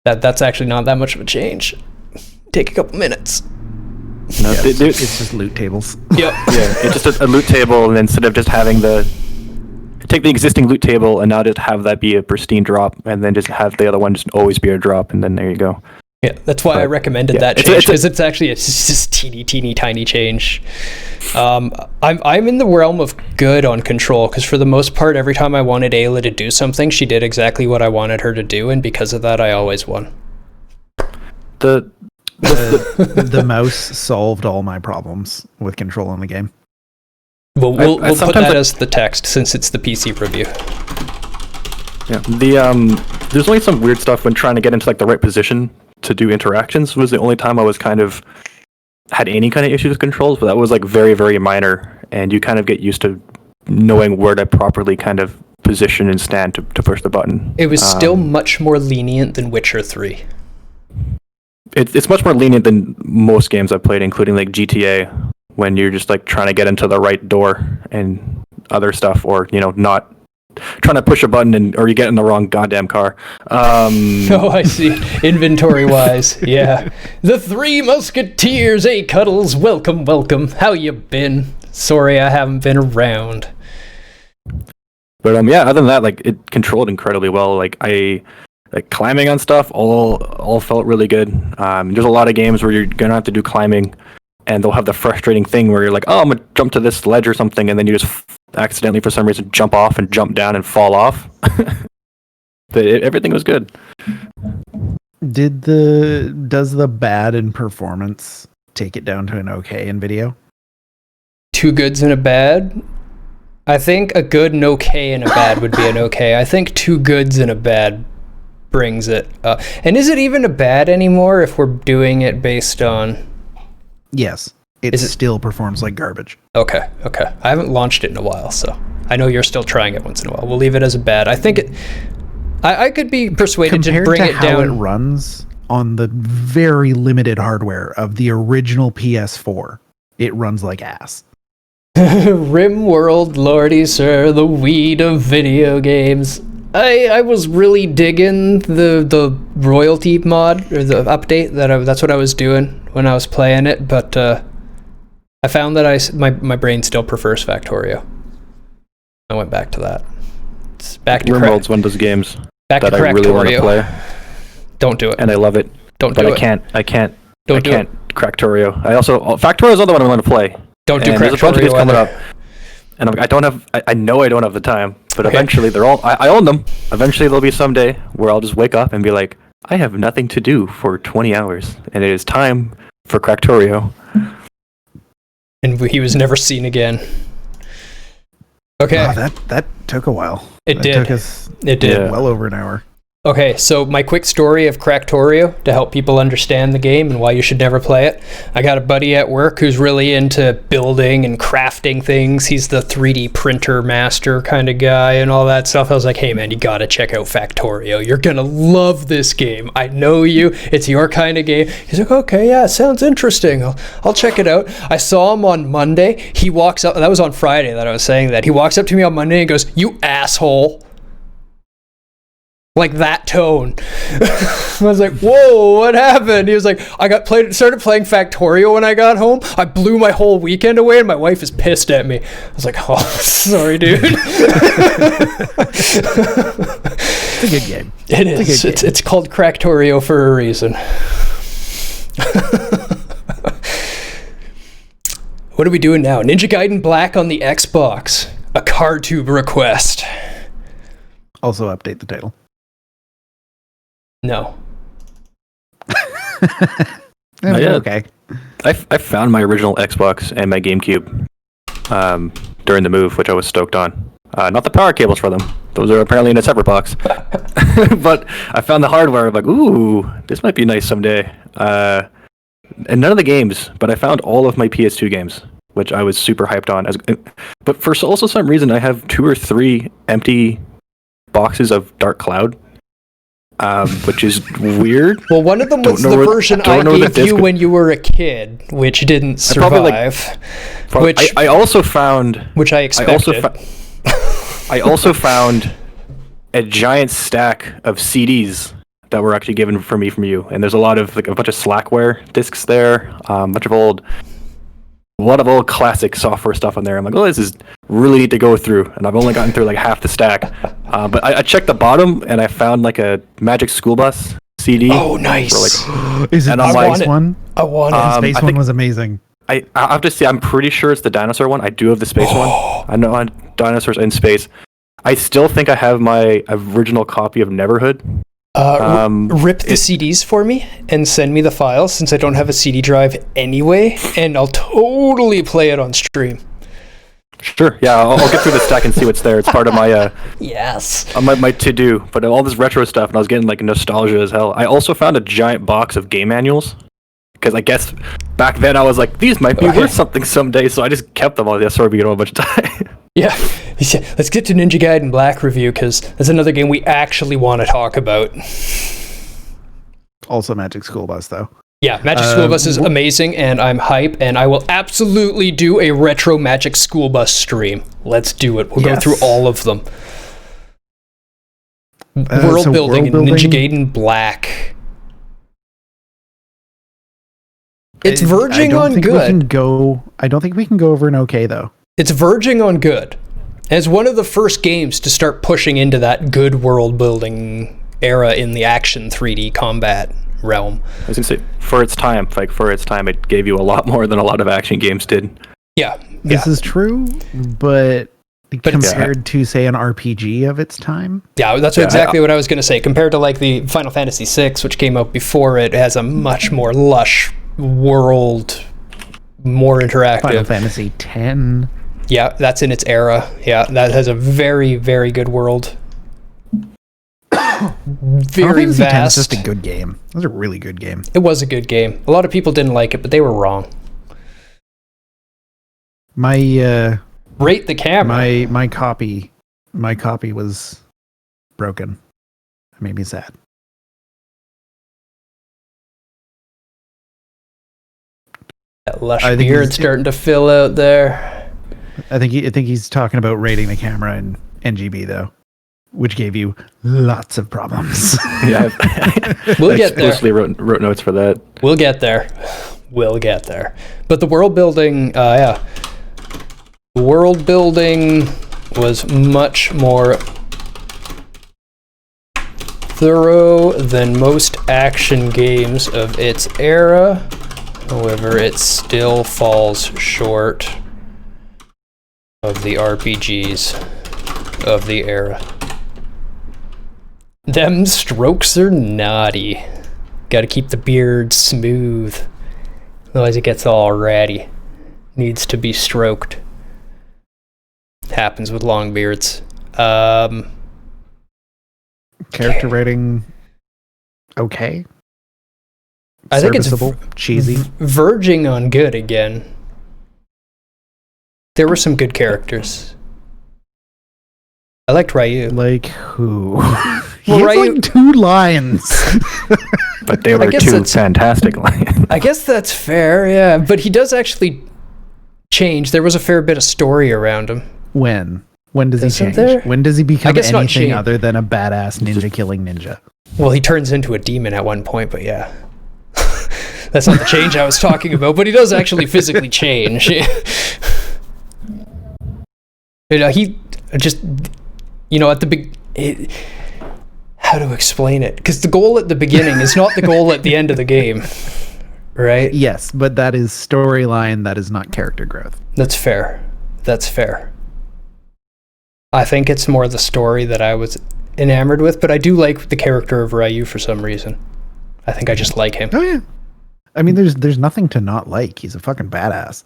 That's actually not that much of a change. Take a couple minutes. No, it's just loot tables. Yep. Yeah, it's just a loot table, and instead of just having take the existing loot table and now just have that be a pristine drop, and then just have the other one just always be a drop, and then there you go. Yeah, that's why I recommended that change, because it's actually just teeny tiny change. I'm in the realm of good on Control, because for the most part, every time I wanted Ayla to do something, she did exactly what I wanted her to do, and because of that, I always won. The mouse solved all my problems with Control in the game. Well, we'll put that as the text, since it's the PC review. Yeah, there's only some weird stuff when trying to get into like the right position to do interactions. Was the only time I was kind of had any kind of issues with controls, but that was like very, very minor, and you kind of get used to knowing where to properly kind of position and stand to push the button. It was still much more lenient than Witcher 3. It's much more lenient than most games I've played, including like GTA, when you're just like trying to get into the right door and other stuff, or not trying to push a button or you get in the wrong goddamn car. Oh, I see. Inventory wise, yeah. The Three Musketeers, Cuddles, welcome. How you been? Sorry, I haven't been around. But yeah, other than that, like, it controlled incredibly well. Like, I like climbing on stuff all felt really good. There's a lot of games where you're gonna have to do climbing, and they'll have the frustrating thing where you're like, oh, I'm gonna jump to this ledge or something, and then you just accidentally for some reason jump off and jump down and fall off. But everything was good. Does the bad in performance take it down to an okay in video? Two goods and a bad? I think a good, an okay, and a bad would be an okay. I think two goods and a bad brings it up. And is it even a bad anymore if we're doing it based on... Yes. It still performs like garbage. Okay. I haven't launched it in a while, so I know you're still trying it once in a while. We'll leave it as a bad. I think it... I could be persuaded to bring it down. Compared to how it runs on the very limited hardware of the original PS4, it runs like ass. RimWorld, lordy sir, the weed of video games. I was really digging the royalty mod, or the update, that's what I was doing when I was playing it, but I found that my brain still prefers Factorio. I went back to that. It's back to RimWorld's one of those games back that to I really want to play. Don't do it. And I love it. Don't do it. I can't Don't do it. Cracktorio. Factorio's the other one I want to play. Don't do Cracktorio. There's a bunch of these coming up. And I know I don't have the time, but eventually I own them. Eventually there'll be someday where I'll just wake up and be like, I have nothing to do for 20 hours, and it is time for Cracktorio. And he was never seen again. Okay. Wow, that took a while. It did. It did well over an hour. Okay, so my quick story of Cracktorio to help people understand the game and why you should never play it. I got a buddy at work who's really into building and crafting things. He's the 3D printer master kind of guy and all that stuff. I was like, hey man, you gotta check out Factorio. You're gonna love this game. I know you. It's your kind of game. He's like, okay, yeah, sounds interesting. I'll check it out. I saw him on Monday. He walks up, that was on Friday that I was saying that. He walks up to me on Monday and goes, you asshole. Like that tone. I was like, whoa, what happened? He was like, started playing Factorio when I got home. I blew my whole weekend away and my wife is pissed at me. I was like, oh, sorry, dude. It's a good game. It is. It's called Cracktorio for a reason. What are we doing now? Ninja Gaiden Black on the Xbox. A car tube request. Also update the title. No. Okay. I found my original Xbox and my GameCube during the move, which I was stoked on. Not the power cables for them; those are apparently in a separate box. But I found the hardware. I'm like, ooh, this might be nice someday. And none of the games, but I found all of my PS2 games, which I was super hyped on. But for also some reason, I have 2 or 3 empty boxes of Dark Cloud. Which is weird. Well, one of them was the version I gave you when you were a kid, which didn't survive. I also found... Which I expected. I also found a giant stack of CDs that were actually given for me from you. And there's a lot of, like, a bunch of Slackware discs there, a lot of old classic software stuff on there. I'm like, oh, this is really neat to go through, and I've only gotten through like half the stack. But I checked the bottom, and I found like a Magic School Bus CD. Oh, nice! Is it the Space one? I want it. The Space one was amazing. I have to see. I'm pretty sure it's the dinosaur one. I do have the space one. I know dinosaurs in space. I still think I have my original copy of Neverhood. Rip the CDs for me and send me the files, since I don't have a CD drive anyway, and I'll totally play it on stream. Sure, yeah, I'll get through the stack and see what's there. It's part of my yes, my to-do. But all this retro stuff, and I was getting like nostalgia as hell. I also found a giant box of game manuals, because I guess back then I was like, these might be worth something someday, so I just kept them all. Yeah, sorry, we get a bunch of time. Yeah, let's get to Ninja Gaiden Black review, because that's another game we actually want to talk about. Also Magic School Bus, though. Yeah, Magic School Bus is amazing, and I'm hype, and I will absolutely do a retro Magic School Bus stream. Let's do it. We'll go through all of them. World building in Ninja Gaiden Black. It's verging on good. I don't think we can go over an okay, though. It's verging on good. And it's one of the first games to start pushing into that good world building era in the action 3D combat realm. I was gonna say, for its time, it gave you a lot more than a lot of action games did. Yeah. This is true, but compared to, say, an RPG of its time? Yeah, that's exactly what I was going to say. Compared to like the Final Fantasy VI, which came out before it, has a much more lush world, more interactive. Final Fantasy X. Yeah, that's in its era. Yeah, that has a very, very good world. Very vast. It's just a good game. It was a really good game. It was a good game. A lot of people didn't like it, but they were wrong. My Rate the camera. my copy was broken. It made me sad. That lush beard starting to fill out there. I think he's talking about rating the camera in NGB though, which gave you lots of problems. Yeah, we'll get there. Explicitly wrote notes for that. We'll get there. But the world building, the world building was much more thorough than most action games of its era. However, it still falls short of the RPGs of the era. Them strokes are naughty. Gotta keep the beard smooth. Otherwise it gets all ratty. Needs to be stroked. Happens with long beards. Character rating, okay. I think it's cheesy, verging on good again. There were some good characters. I liked Ryu. Like who? He Well, has Ryu, like 2 lines. But they were 2 fantastic lines. I guess that's fair, yeah. But he does actually change. There was a fair bit of story around him. When does he change? There? When does he become not anything change. other than a badass ninja killing ninja? Well, he turns into a demon at one point, but yeah. That's not the change I was talking about, but he does actually physically change. He just, at the big... How to explain it? Because the goal at the beginning is not the goal at the end of the game, right? Yes, but that is storyline. That is not character growth. That's fair. I think it's more the story that I was enamored with, but I do like the character of Ryu for some reason. I think I just like him. Oh yeah. I mean, there's nothing to not like. He's a fucking badass.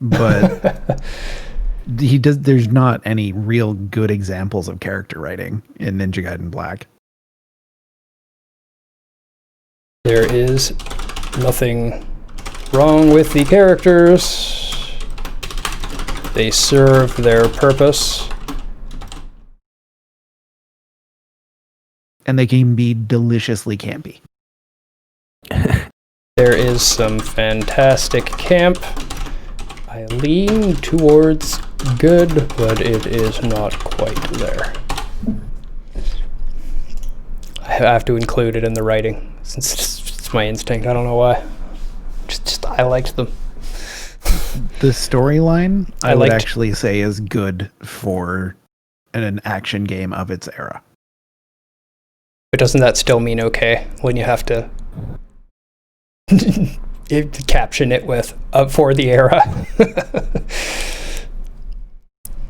But there's not any real good examples of character writing in Ninja Gaiden Black. There is nothing wrong with the characters. They serve their purpose. And they can be deliciously campy. There is some fantastic camp. I lean towards good, but it is not quite there. I have to include it in the writing, since it's my instinct. I don't know why. Just I liked them. The storyline, I would actually say, is good for an action game of its era. But doesn't that still mean okay when you have to caption it with for the era?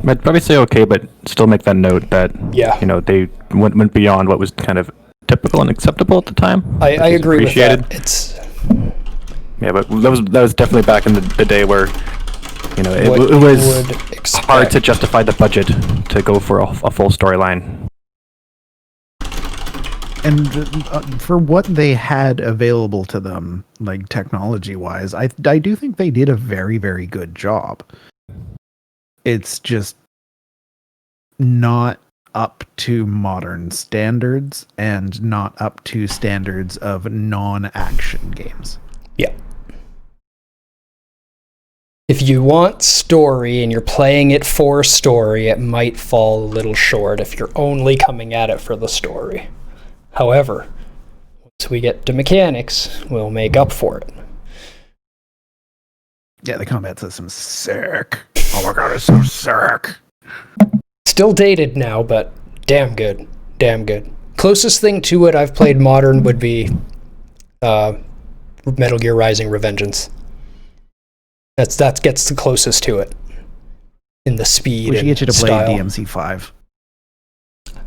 I'd probably say okay, but still make that note that they went beyond what was kind of typical and acceptable at the time. I agree with that. But that was definitely back in the day where it was hard to justify the budget to go for a full storyline. And for what they had available to them, like technology-wise, I do think they did a very, very good job. It's just not up to modern standards and not up to standards of non-action games. Yeah. If you want story and you're playing it for story, it might fall a little short if you're only coming at it for the story. However, once we get to mechanics, we'll make up for it. Yeah, the combat system's sick. Oh my god, it's so sick. Still dated now, but damn good. Damn good. Closest thing to it I've played modern would be Metal Gear Rising: Revengeance. That gets the closest to it in the speed. We should get you to style. play DMC 5.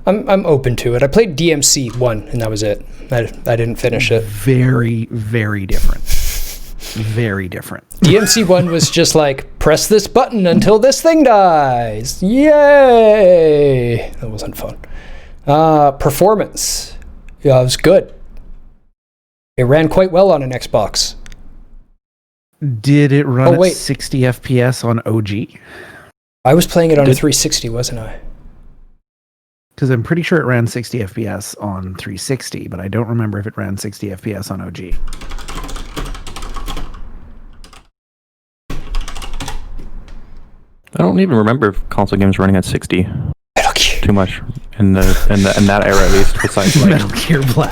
I'm open to it. I played DMC 1 and that was it. I didn't finish it. Very, very different. Very different. DMC 1 was just like, press this button until this thing dies. Yay! That wasn't fun. Performance. Yeah, it was good. It ran quite well on an Xbox. Did it run at 60 FPS on OG? I was playing it on a 360, wasn't I? Because I'm pretty sure it ran 60 FPS on 360, but I don't remember if it ran 60 FPS on OG. I don't even remember if console games running at 60. Too much in that era, at least. Besides, like, Metal Gear Black.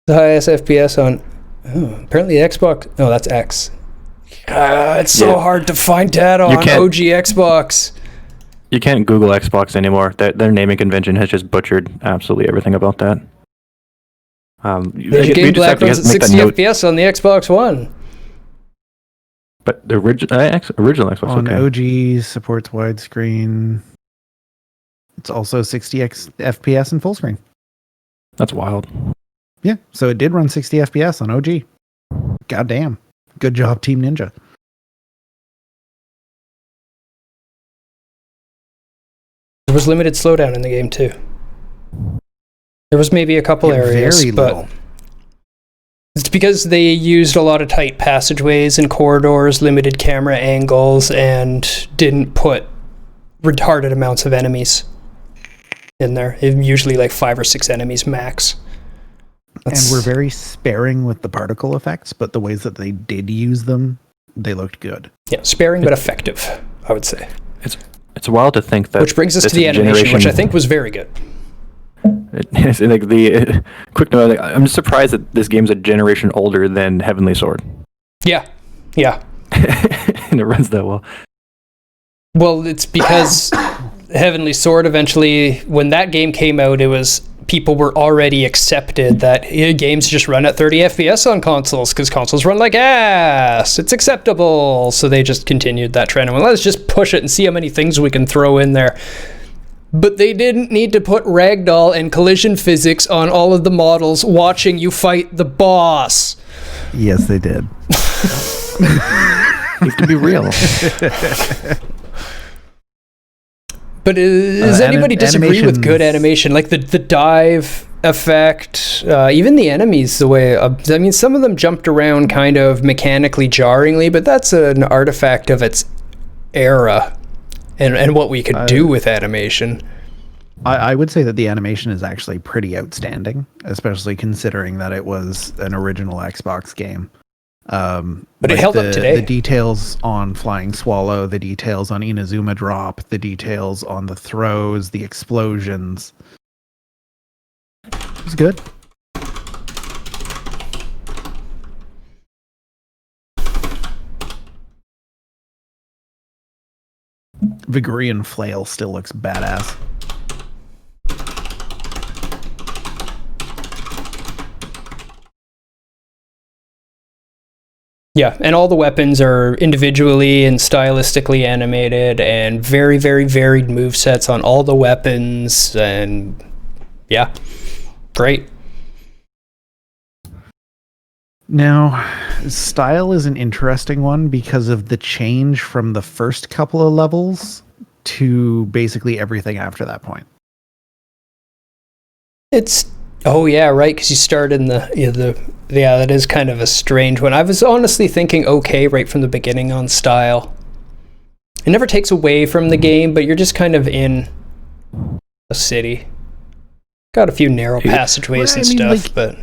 The highest FPS on apparently Xbox. No, that's X. It's so hard to find data on OG Xbox. You can't Google Xbox anymore. Their naming convention has just butchered absolutely everything about that. Game Black runs at 60 FPS on the Xbox One. But the original Xbox on OG supports widescreen. It's also 60 FPS in full screen. That's wild. Yeah, so it did run 60 FPS on OG. Goddamn. Good job, Team Ninja. There was limited slowdown in the game, too. There was maybe a couple areas, very but little. It's because they used a lot of tight passageways and corridors, limited camera angles, and didn't put retarded amounts of enemies in there. Usually like 5 or 6 enemies max. And we're very sparing with the particle effects, but the ways that they did use them, they looked good. Yeah, sparing but effective, I would say. It's wild to think that. Which brings us to the animation, which I think was very good. It's like the quick note. I'm just surprised that this game's a generation older than Heavenly Sword. Yeah. And it runs that well. Well, it's because Heavenly Sword eventually, when that game came out, it was people were already accepted that games just run at 30 FPS on consoles because consoles run like ass. It's acceptable. So they just continued that trend. And well, let's just push it and see how many things we can throw in there. But they didn't need to put ragdoll and collision physics on all of the models watching you fight the boss. Yes, they did. Needs to be real. But does anybody disagree with good animation? Like the dive effect, even the enemies, the way... I mean, some of them jumped around kind of mechanically jarringly, but that's an artifact of its era and what we could do with animation. I would say that the animation is actually pretty outstanding, especially considering that it was an original Xbox game. But it held up today. The details on Flying Swallow, the details on Inazuma Drop, the details on the throws, the explosions. It was good. Vigorian Flail still looks badass. Yeah, and all the weapons are individually and stylistically animated and very, very varied movesets on all the weapons. And yeah, great. Now, style is an interesting one because of the change from the first couple of levels to basically everything after that point. Oh yeah, right, because you start in that is kind of a strange one. I was honestly thinking okay right from the beginning on style. It never takes away from the game, but you're just kind of in a city. Got a few narrow passageways and stuff, but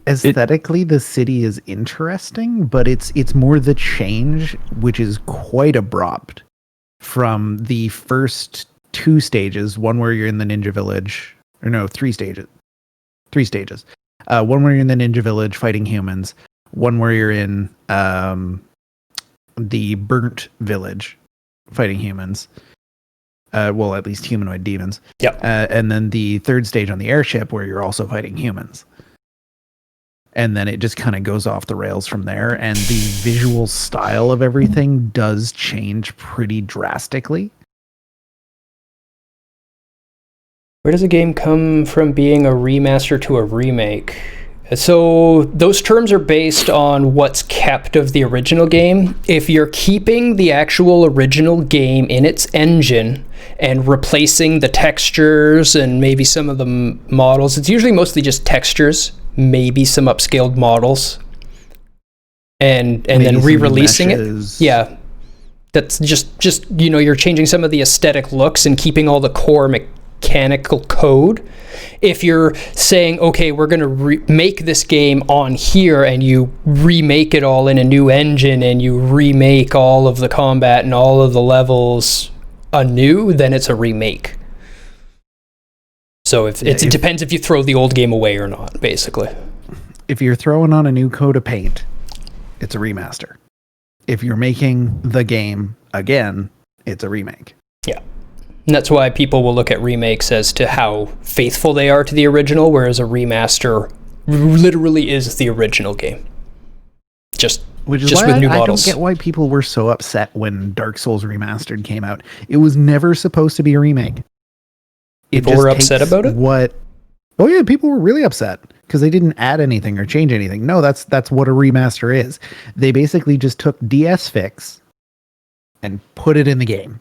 aesthetically the city is interesting, but it's more the change, which is quite abrupt from the first 2 stages, one where you're in the ninja village, or no, 3 stages. 3 stages. One where you're in the ninja village fighting humans. One where you're in the burnt village fighting humans. Well, at least humanoid demons. Yeah. And then the third stage on the airship where you're also fighting humans. And then it just kind of goes off the rails from there. And the visual style of everything does change pretty drastically. Where does a game come from being a remaster to a remake? So those terms are based on what's kept of the original game. If you're keeping the actual original game in its engine and replacing the textures and maybe some of the models, it's usually mostly just textures, maybe some upscaled models, and then re-releasing it. Yeah, that's just you're changing some of the aesthetic looks and keeping all the core mechanical code. If you're saying, okay, we're going to make this game on here, and you remake it all in a new engine and you remake all of the combat and all of the levels anew, then it's a remake. So it depends if you throw the old game away or not, basically. If you're throwing on a new coat of paint, it's a remaster. If you're making the game again, it's a remake. Yeah. And that's why people will look at remakes as to how faithful they are to the original, whereas a remaster literally is the original game. Just with new models. I don't get why people were so upset when Dark Souls Remastered came out. It was never supposed to be a remake. People were upset about it? Oh yeah, people were really upset because they didn't add anything or change anything. No, that's what a remaster is. They basically just took DS Fix and put it in the game.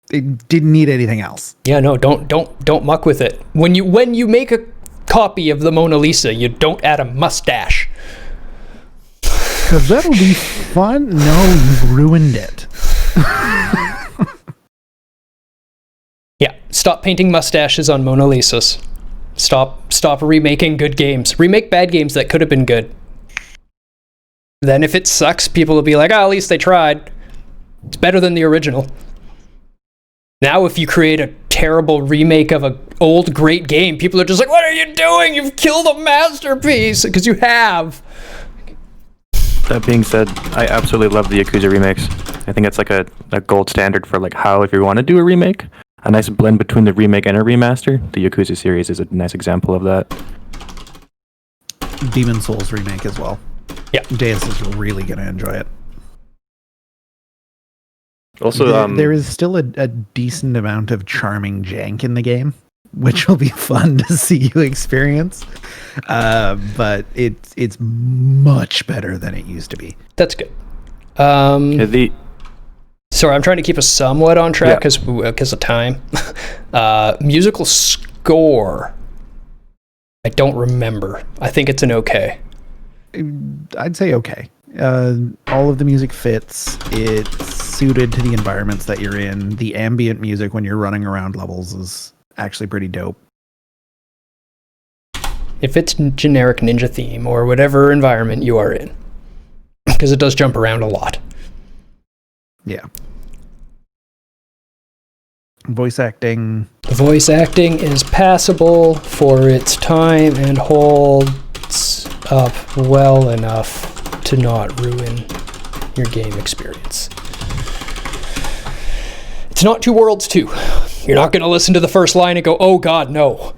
It didn't need anything else. Yeah, no, don't muck with it. When you make a copy of the Mona Lisa, you don't add a mustache. Because that'll be fun. No, you've ruined it. Yeah, stop painting mustaches on Mona Lisas. Stop remaking good games. Remake bad games that could have been good. Then if it sucks, people will be like, at least they tried. It's better than the original. Now, if you create a terrible remake of an old great game, people are just like, what are you doing? You've killed a masterpiece, because you have. That being said, I absolutely love the Yakuza remakes. I think it's like a gold standard for like how, if you want to do a remake, a nice blend between the remake and a remaster. The Yakuza series is a nice example of that. Demon Souls remake as well. Yeah. JS is really going to enjoy it. Also, there is still a decent amount of charming jank in the game, which will be fun to see you experience. But it's much better than it used to be. That's good. Sorry, I'm trying to keep us somewhat on track because of time. Musical score. I don't remember. I think it's an okay. I'd say okay. All of the music fits. It's suited to the environments that you're in. The ambient music when you're running around levels is actually pretty dope. If it's generic ninja theme or whatever environment you are in, because it does jump around a lot. Yeah. Voice acting. Voice acting is passable for its time and holds up well enough to not ruin your game experience. It's not Two Worlds 2. You're not going to listen to the first line and go, oh god, no.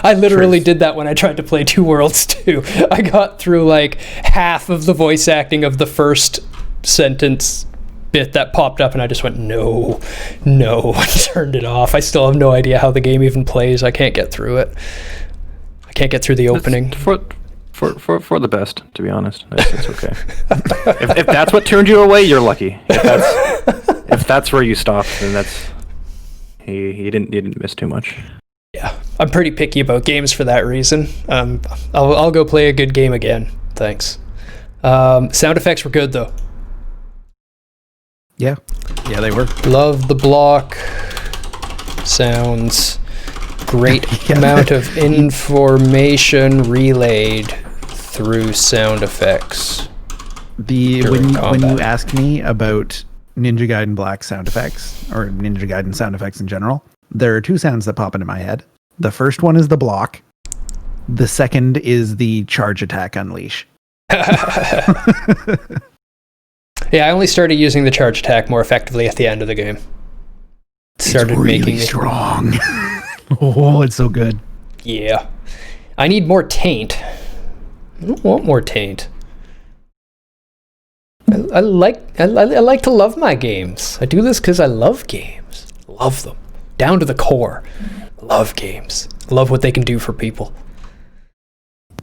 I literally did that when I tried to play Two Worlds 2. I got through like half of the voice acting of the first sentence bit that popped up and I just went, no, I turned it off. I still have no idea how the game even plays. I can't get through it. I can't get through the opening. For the best, to be honest. It's okay. if that's what turned you away, you're lucky. If that's where you stopped, then that's he didn't miss too much. Yeah, I'm pretty picky about games for that reason. I'll go play a good game again. Thanks. Sound effects were good though. Yeah, they were. Love the block sounds. Great amount of information relayed through sound effects. When you ask me about Ninja Gaiden Black sound effects, or Ninja Gaiden sound effects in general, there are two sounds that pop into my head. The first one is the block. The second is the charge attack unleash. Yeah, I only started using the charge attack more effectively at the end of the game. Started it's really making strong. Oh, it's so good. Yeah. I need more taint. I don't want more taint. I like to love my games. I do this because I love games. Love them. Down to the core. Love games. Love what they can do for people.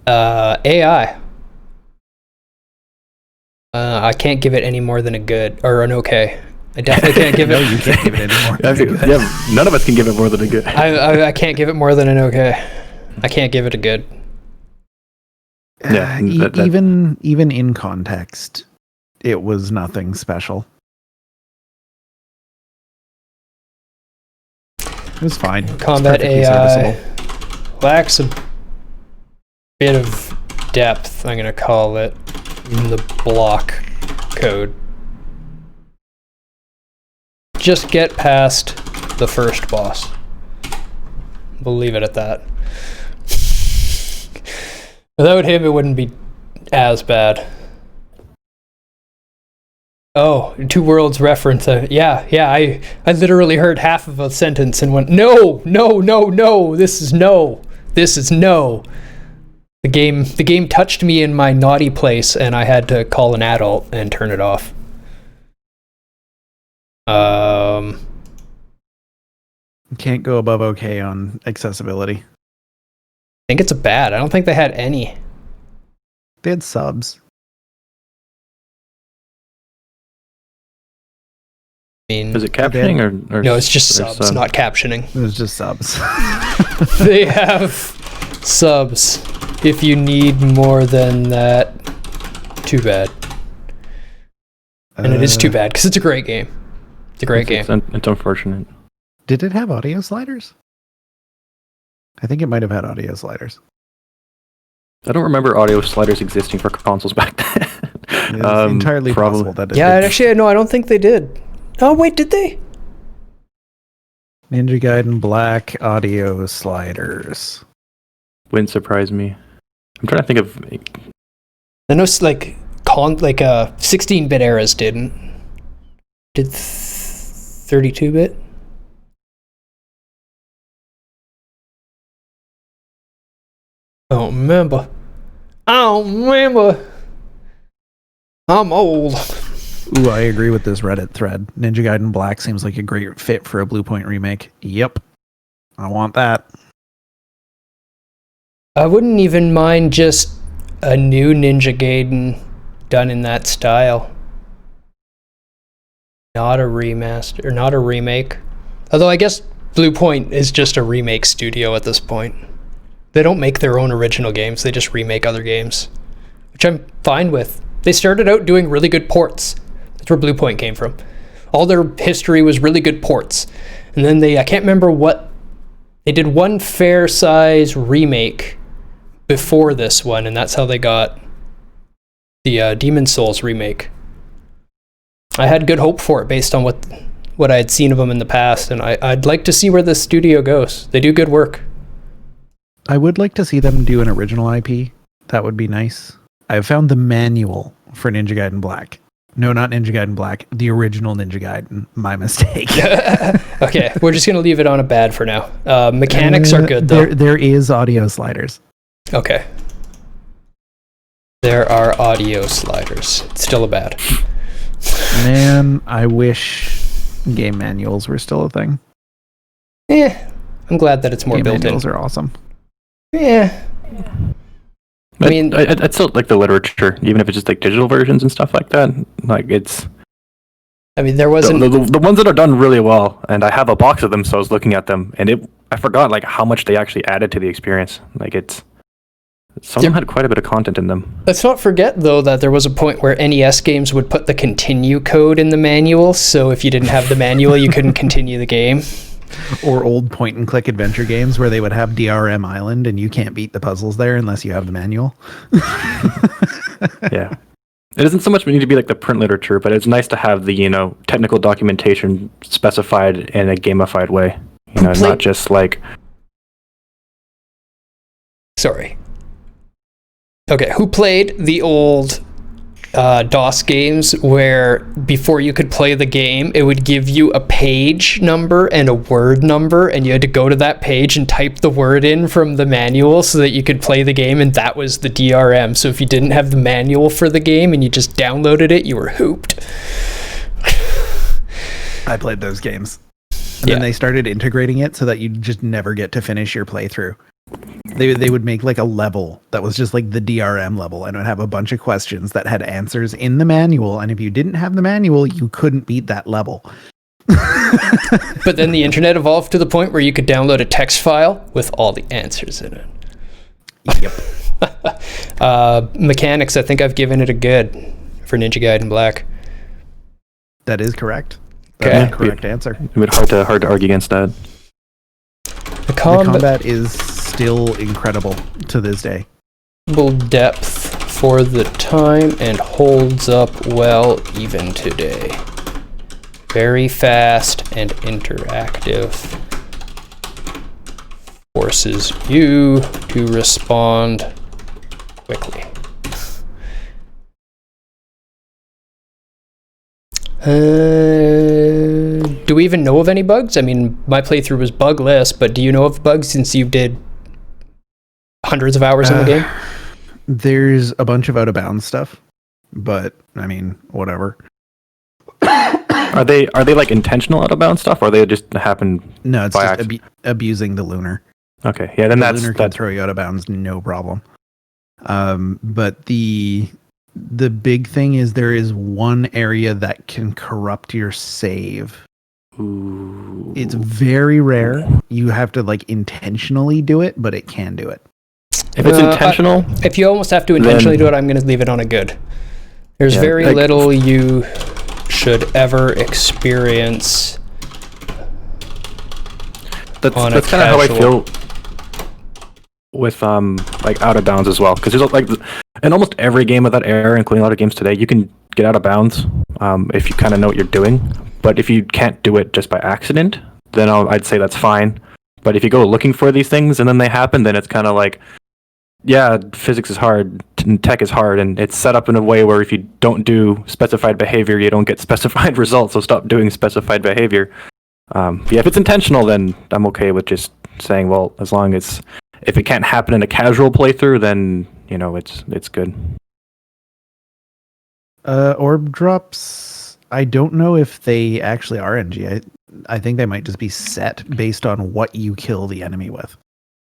AI. I can't give it any more than a good or an okay. I definitely can't give it. No, you can't give it any more. Yeah, none of us can give it more than a good. I can't give it more than an okay. I can't give it a good. Yeah, even in context, it was nothing special. It was fine. Combat AI lacks a bit of depth, I'm gonna call it, in the block code. Just get past the first boss. We'll leave it at that. Without him, it wouldn't be as bad. Oh, Two Worlds reference. Yeah, I literally heard half of a sentence and went, no, this is no. The game touched me in my naughty place, and I had to call an adult and turn it off. Can't go above okay on accessibility. I think it's bad. I don't think they had any. They had subs. Is it captioning or no? It's just subs, not captioning. It was just subs. They have subs. If you need more than that, too bad. And it is too bad because it's a great game. It's a great game. It's unfortunate. Did it have audio sliders? I think it might have had audio sliders. I don't remember audio sliders existing for consoles back then. It's entirely possible that it yeah, did. actually, no, I don't think they did. Oh, wait, did they? Ninja Gaiden Black audio sliders. Wouldn't surprise me. I'm trying to think of. I know, like 16-bit eras didn't. Did 32-bit? I don't remember. I'm old. Ooh, I agree with this Reddit thread. Ninja Gaiden Black seems like a great fit for a Blue Point remake. Yep. I want that. I wouldn't even mind just a new Ninja Gaiden done in that style. Not a remaster, or not a remake. Although I guess Blue Point is just a remake studio at this point. They don't make their own original games, they just remake other games. Which I'm fine with. They started out doing really good ports. That's where Blue Point came from. All their history was really good ports. And then I can't remember what, they did one fair size remake before this one, and that's how they got the Demon Souls remake. I had good hope for it based on what I had seen of them in the past, and I'd like to see where this studio goes. They do good work. I would like to see them do an original IP. That would be nice. I found the manual for Ninja Gaiden Black. No, not Ninja Gaiden Black. The original Ninja Gaiden. My mistake. Okay, we're just going to leave it on a bad for now. Mechanics are good, though. There is audio sliders. Okay. There are audio sliders. It's still a bad. Man, I wish game manuals were still a thing. I'm glad that it's more game built in. Manuals are awesome. Yeah. I mean, I'd still like the literature, even if it's just like digital versions and stuff like that. Like it's. I mean, there wasn't the ones that are done really well, and I have a box of them, so I was looking at them, and I forgot like how much they actually added to the experience. Like some of them had quite a bit of content in them. Let's not forget, though, that there was a point where NES games would put the continue code in the manual, so if you didn't have the manual, you couldn't continue the game. Or old point-and-click adventure games where they would have DRM Island, and you can't beat the puzzles there unless you have the manual. Yeah. It doesn't so much need to be like the print literature, but it's nice to have the, technical documentation specified in a gamified way. Not just like... Sorry. Okay, who played the old DOS games where before you could play the game, it would give you a page number and a word number, and you had to go to that page and type the word in from the manual so that you could play the game, and that was the DRM. So if you didn't have the manual for the game and you just downloaded it, you were hooped. I played those games. And then they started integrating it so that you just never get to finish your playthrough. They would make like a level that was just like the DRM level, and it would have a bunch of questions that had answers in the manual, and if you didn't have the manual, you couldn't beat that level. But then the internet evolved to the point where you could download a text file with all the answers in it. Yep. Mechanics, I think I've given it a good for Ninja Gaiden Black. That is correct. That's the correct answer. It would hard to argue against that. The combat is still incredible to this day. Depth for the time and holds up well even today. Very fast and interactive. Forces you to respond quickly. Do we even know of any bugs? I mean, my playthrough was bugless, but do you know of bugs since you did hundreds of hours in the game? There's a bunch of out of bounds stuff, but I mean, whatever. Are they like intentional out of bounds stuff, or they just happen? No, it's just abusing the lunar. Okay, yeah, then the lunar can throw you out of bounds, no problem. But the big thing is there is one area that can corrupt your save. Ooh. It's very rare. You have to like intentionally do it, but it can do it. If it's intentional, if you almost have to intentionally do it, I'm going to leave it on a good. There's very little you should ever experience. That's kind of how I feel with like out of bounds as well, because there's like in almost every game of that era, including a lot of games today, you can get out of bounds if you kind of know what you're doing. But if you can't do it just by accident, then I'd say that's fine. But if you go looking for these things and then they happen, then it's kind of like, yeah, physics is hard, tech is hard, and it's set up in a way where if you don't do specified behavior, you don't get specified results. So stop doing specified behavior. If it's intentional, then I'm okay with just saying, well, as long as if it can't happen in a casual playthrough, then it's good. Orb drops, I don't know if they actually are RNG. I think they might just be set based on what you kill the enemy with.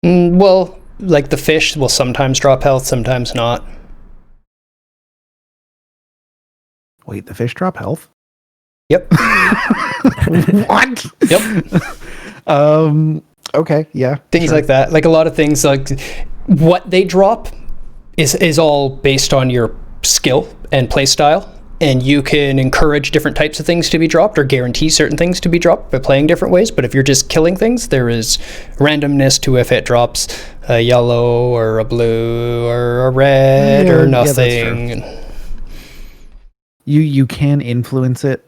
Well, like the fish will sometimes drop health, sometimes not. Wait, the fish drop health? Yep. What? Yep. Okay, yeah. Things like that. Like a lot of things, like what they drop is all based on your skill and play style. And you can encourage different types of things to be dropped or guarantee certain things to be dropped by playing different ways. But if you're just killing things, there is randomness to if it drops a yellow or a blue or a red or nothing. Yeah, you can influence it,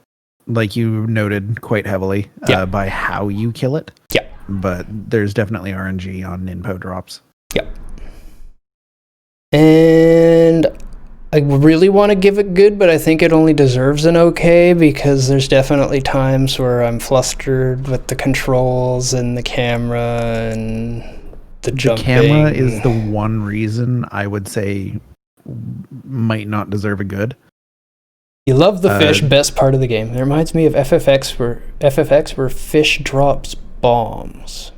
like you noted, quite heavily by how you kill it. Yeah. But there's definitely RNG on Ninpo drops. Yeah. And I really want to give it good, but I think it only deserves an okay, because there's definitely times where I'm flustered with the controls and the camera and the jumping. The camera is the one reason I would say might not deserve a good. You love the fish, best part of the game. It reminds me of FFX where fish drops bombs.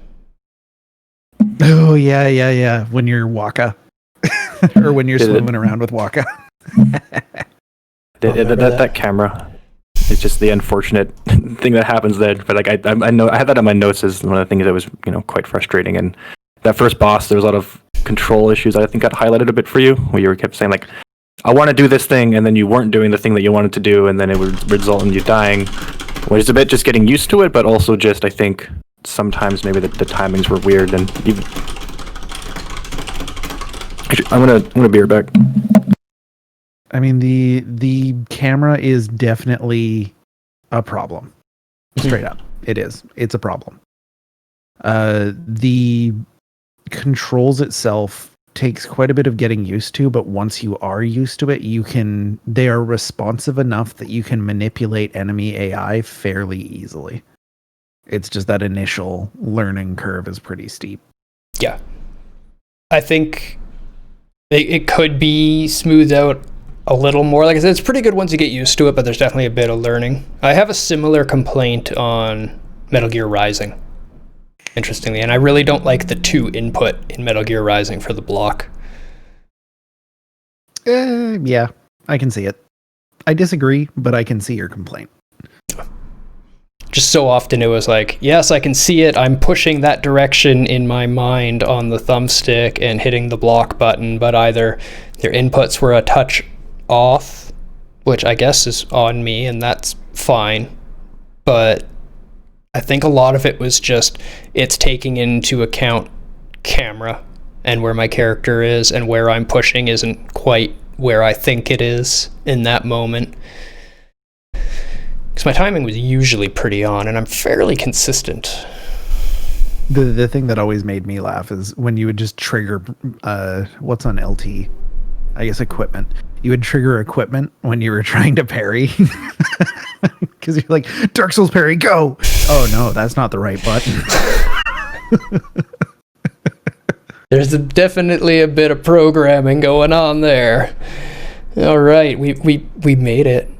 Oh, yeah. When you're Waka. Or when you're swimming around with Waka. That camera is just the unfortunate thing that happens there. But like I know I had that on my notes as one of the things that was quite frustrating. And that first boss, there was a lot of control issues that I think got highlighted a bit for you, where you kept saying like, I want to do this thing, and then you weren't doing the thing that you wanted to do, and then it would result in you dying. Which is a bit just getting used to it, but also just I think sometimes maybe the timings were weird. And even I'm gonna be right back. I mean, the camera is definitely a problem. Straight up, it is. It's a problem. The controls itself takes quite a bit of getting used to, but once you are used to it, they are responsive enough that you can manipulate enemy AI fairly easily. It's just that initial learning curve is pretty steep. Yeah. I think it could be smoothed out a little more. Like I said, it's pretty good once you get used to it, but there's definitely a bit of learning. I have a similar complaint on Metal Gear Rising, interestingly, and I really don't like the 2 input in Metal Gear Rising for the block. Yeah, I can see it. I disagree, but I can see your complaint. Just so often it was like, yes, I can see it. I'm pushing that direction in my mind on the thumbstick and hitting the block button, but either their inputs were a touch off, which I guess is on me, and that's fine. But I think a lot of it was just it's taking into account camera and where my character is, and where I'm pushing isn't quite where I think it is in that moment. Because my timing was usually pretty on, and I'm fairly consistent. The thing that always made me laugh is when you would just trigger what's on LT, I guess equipment. You would trigger equipment when you were trying to parry. Because you're like, Dark Souls parry, go! Oh no, that's not the right button. There's definitely a bit of programming going on there. All right, we made it.